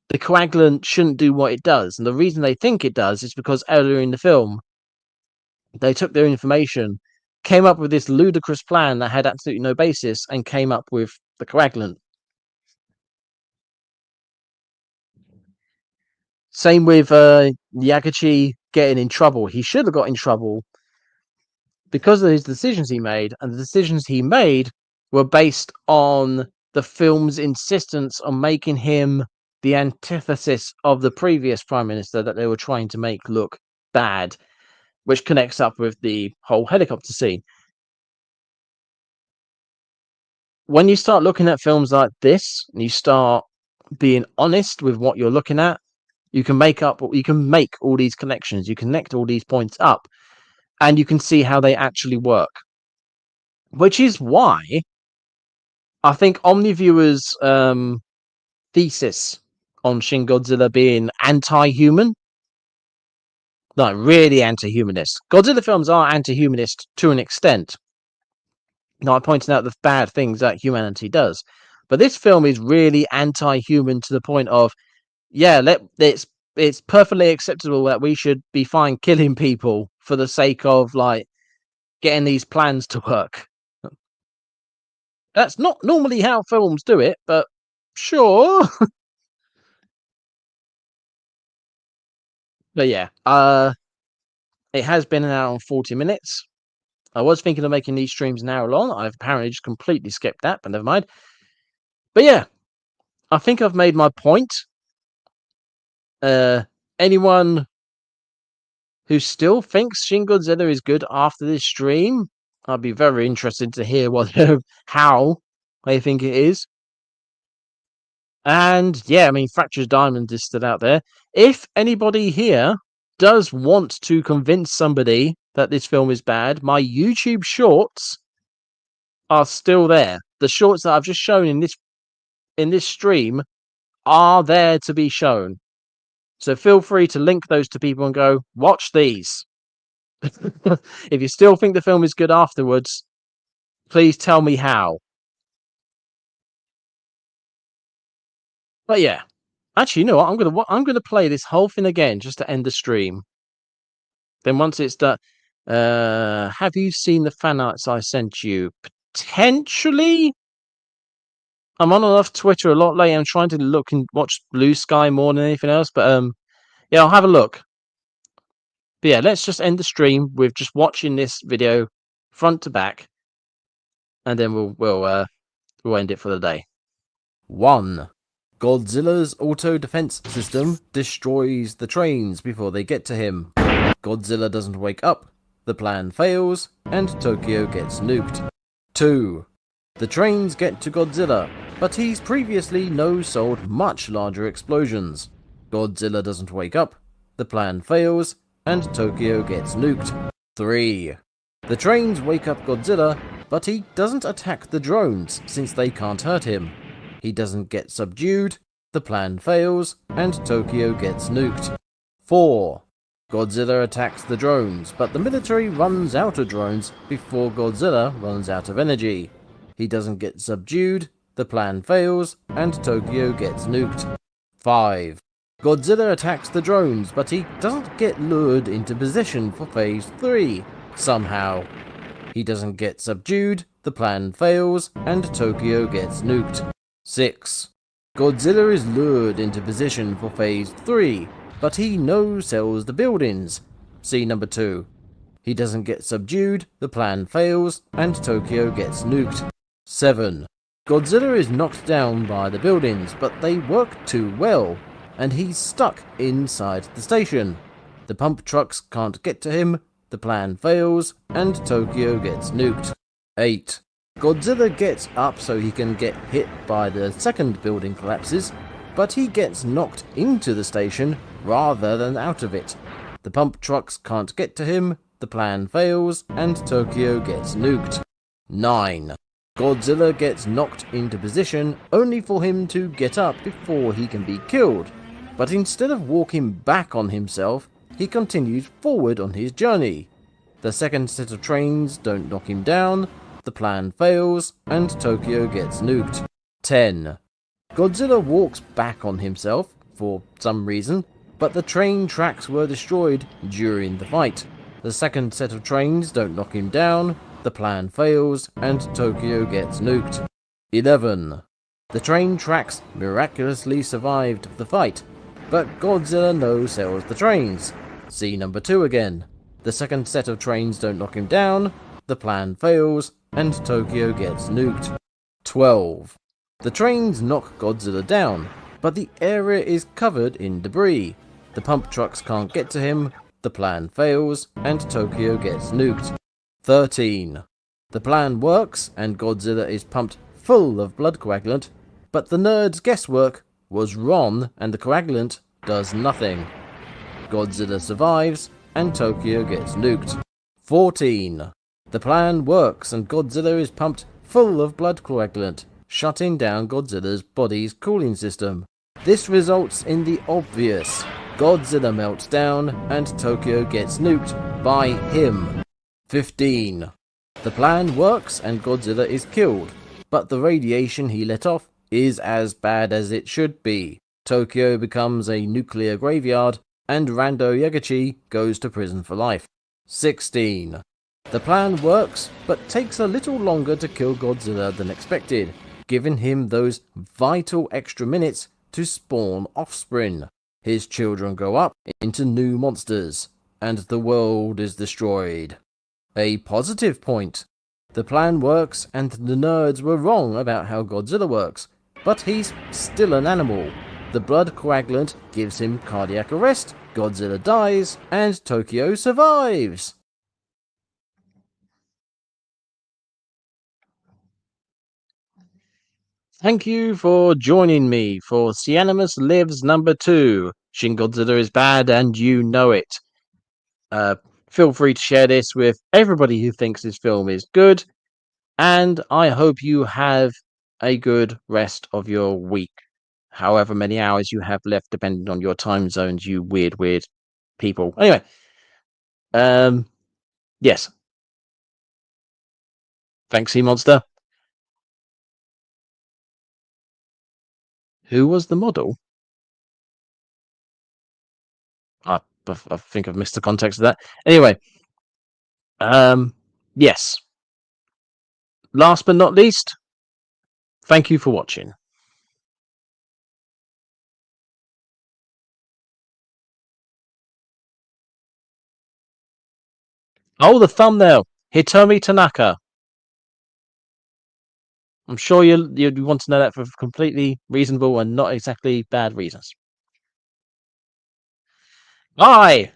the coagulant shouldn't do what it does. And the reason they think it does is because earlier in the film, they took their information, came up with this ludicrous plan that had absolutely no basis, and came up with the coagulant. Same with Yagachi getting in trouble. He should have got in trouble because of his decisions he made, and the decisions he made were based on the film's insistence on making him the antithesis of the previous prime minister that they were trying to make look bad, which connects up with the whole helicopter scene. When you start looking at films like this, and you start being honest with what you're looking at, you can make all these connections, you connect all these points up, and you can see how they actually work. Which is why I think Omniviewer's thesis on Shin Godzilla being anti-human, like really anti-humanist. Godzilla films are anti-humanist to an extent, not pointing out the bad things that humanity does. But this film is really anti-human to the point of, yeah, it's perfectly acceptable that we should be fine killing people for the sake of like getting these plans to work. That's not normally how films do it, but sure. But yeah, it has been an hour and 40 minutes. I was thinking of making these streams an hour long. I've apparently just completely skipped that, but never mind. But yeah, I think I've made my point. Anyone who still thinks Shin Godzilla is good after this stream, I'd be very interested to hear how they think it is. And yeah, I mean, Fractured Diamond is still out there. If anybody here does want to convince somebody that this film is bad, my YouTube shorts are still there. The shorts that I've just shown in this stream are there to be shown. So feel free to link those to people and go, watch these. If you still think the film is good afterwards, please tell me how. But yeah, actually, you know what? I'm gonna play this whole thing again just to end the stream. Then once it's done, have you seen the fan arts I sent you? Potentially. I'm on and off Twitter a lot lately. I'm trying to look and watch Blue Sky more than anything else. But yeah, I'll have a look. But yeah, let's just end the stream with just watching this video front to back, and then we'll end it for the day. 1. Godzilla's auto-defense system destroys the trains before they get to him. Godzilla doesn't wake up, the plan fails, and Tokyo gets nuked. 2. The trains get to Godzilla, but he's previously no-sold much larger explosions. Godzilla doesn't wake up, the plan fails, and Tokyo gets nuked. 3. The trains wake up Godzilla, but he doesn't attack the drones since they can't hurt him. He doesn't get subdued, the plan fails, and Tokyo gets nuked. 4. Godzilla attacks the drones, but the military runs out of drones before Godzilla runs out of energy. He doesn't get subdued, the plan fails, and Tokyo gets nuked. 5. Godzilla attacks the drones, but he doesn't get lured into position for Phase 3, somehow. He doesn't get subdued, the plan fails, and Tokyo gets nuked. 6. Godzilla is lured into position for Phase 3, but he no-sells the buildings. See number 2. He doesn't get subdued, the plan fails, and Tokyo gets nuked. 7. Godzilla is knocked down by the buildings, but they work too well, and he's stuck inside the station. The pump trucks can't get to him, the plan fails, and Tokyo gets nuked. 8. Godzilla gets up so he can get hit by the second building collapses, but he gets knocked into the station rather than out of it. The pump trucks can't get to him, the plan fails, and Tokyo gets nuked. 9. Godzilla gets knocked into position only for him to get up before he can be killed, but instead of walking back on himself, he continues forward on his journey. The second set of trains don't knock him down, the plan fails, and Tokyo gets nuked. 10. Godzilla walks back on himself, for some reason, but the train tracks were destroyed during the fight. The second set of trains don't knock him down, the plan fails, and Tokyo gets nuked. 11. The train tracks miraculously survived the fight, but Godzilla no-sells the trains. See number 2 again. The second set of trains don't knock him down, the plan fails, and Tokyo gets nuked. 12. The trains knock Godzilla down, but the area is covered in debris. The pump trucks can't get to him, the plan fails, and Tokyo gets nuked. 13. The plan works, and Godzilla is pumped full of blood coagulant, but the nerd's guesswork was wrong, and the coagulant does nothing. Godzilla survives, and Tokyo gets nuked. 14. The plan works, and Godzilla is pumped full of blood coagulant, shutting down Godzilla's body's cooling system. This results in the obvious. Godzilla melts down, and Tokyo gets nuked by him. 15. The plan works, and Godzilla is killed, but the radiation he let off is as bad as it should be. Tokyo becomes a nuclear graveyard, and Rando Yaguchi goes to prison for life. 16. The plan works, but takes a little longer to kill Godzilla than expected, giving him those vital extra minutes to spawn offspring. His children grow up into new monsters, and the world is destroyed. A positive point. The plan works, and the nerds were wrong about how Godzilla works, but he's still an animal. The blood coagulant gives him cardiac arrest, Godzilla dies, and Tokyo survives. Thank you for joining me for Animus Lives number 2. Shin Godzilla is bad and you know it. Feel free to share this with everybody who thinks this film is good, and I hope you have a good rest of your week. however many hours you have left, depending on your time zones, you weird people. Anyway, yes. Thanks, Sea Monster. Who was the model? I think I've missed the context of that. Anyway, yes. Last but not least, thank you for watching. Oh, the thumbnail. Hitomi Tanaka. I'm sure you'd want to know that for completely reasonable and not exactly bad reasons. Bye!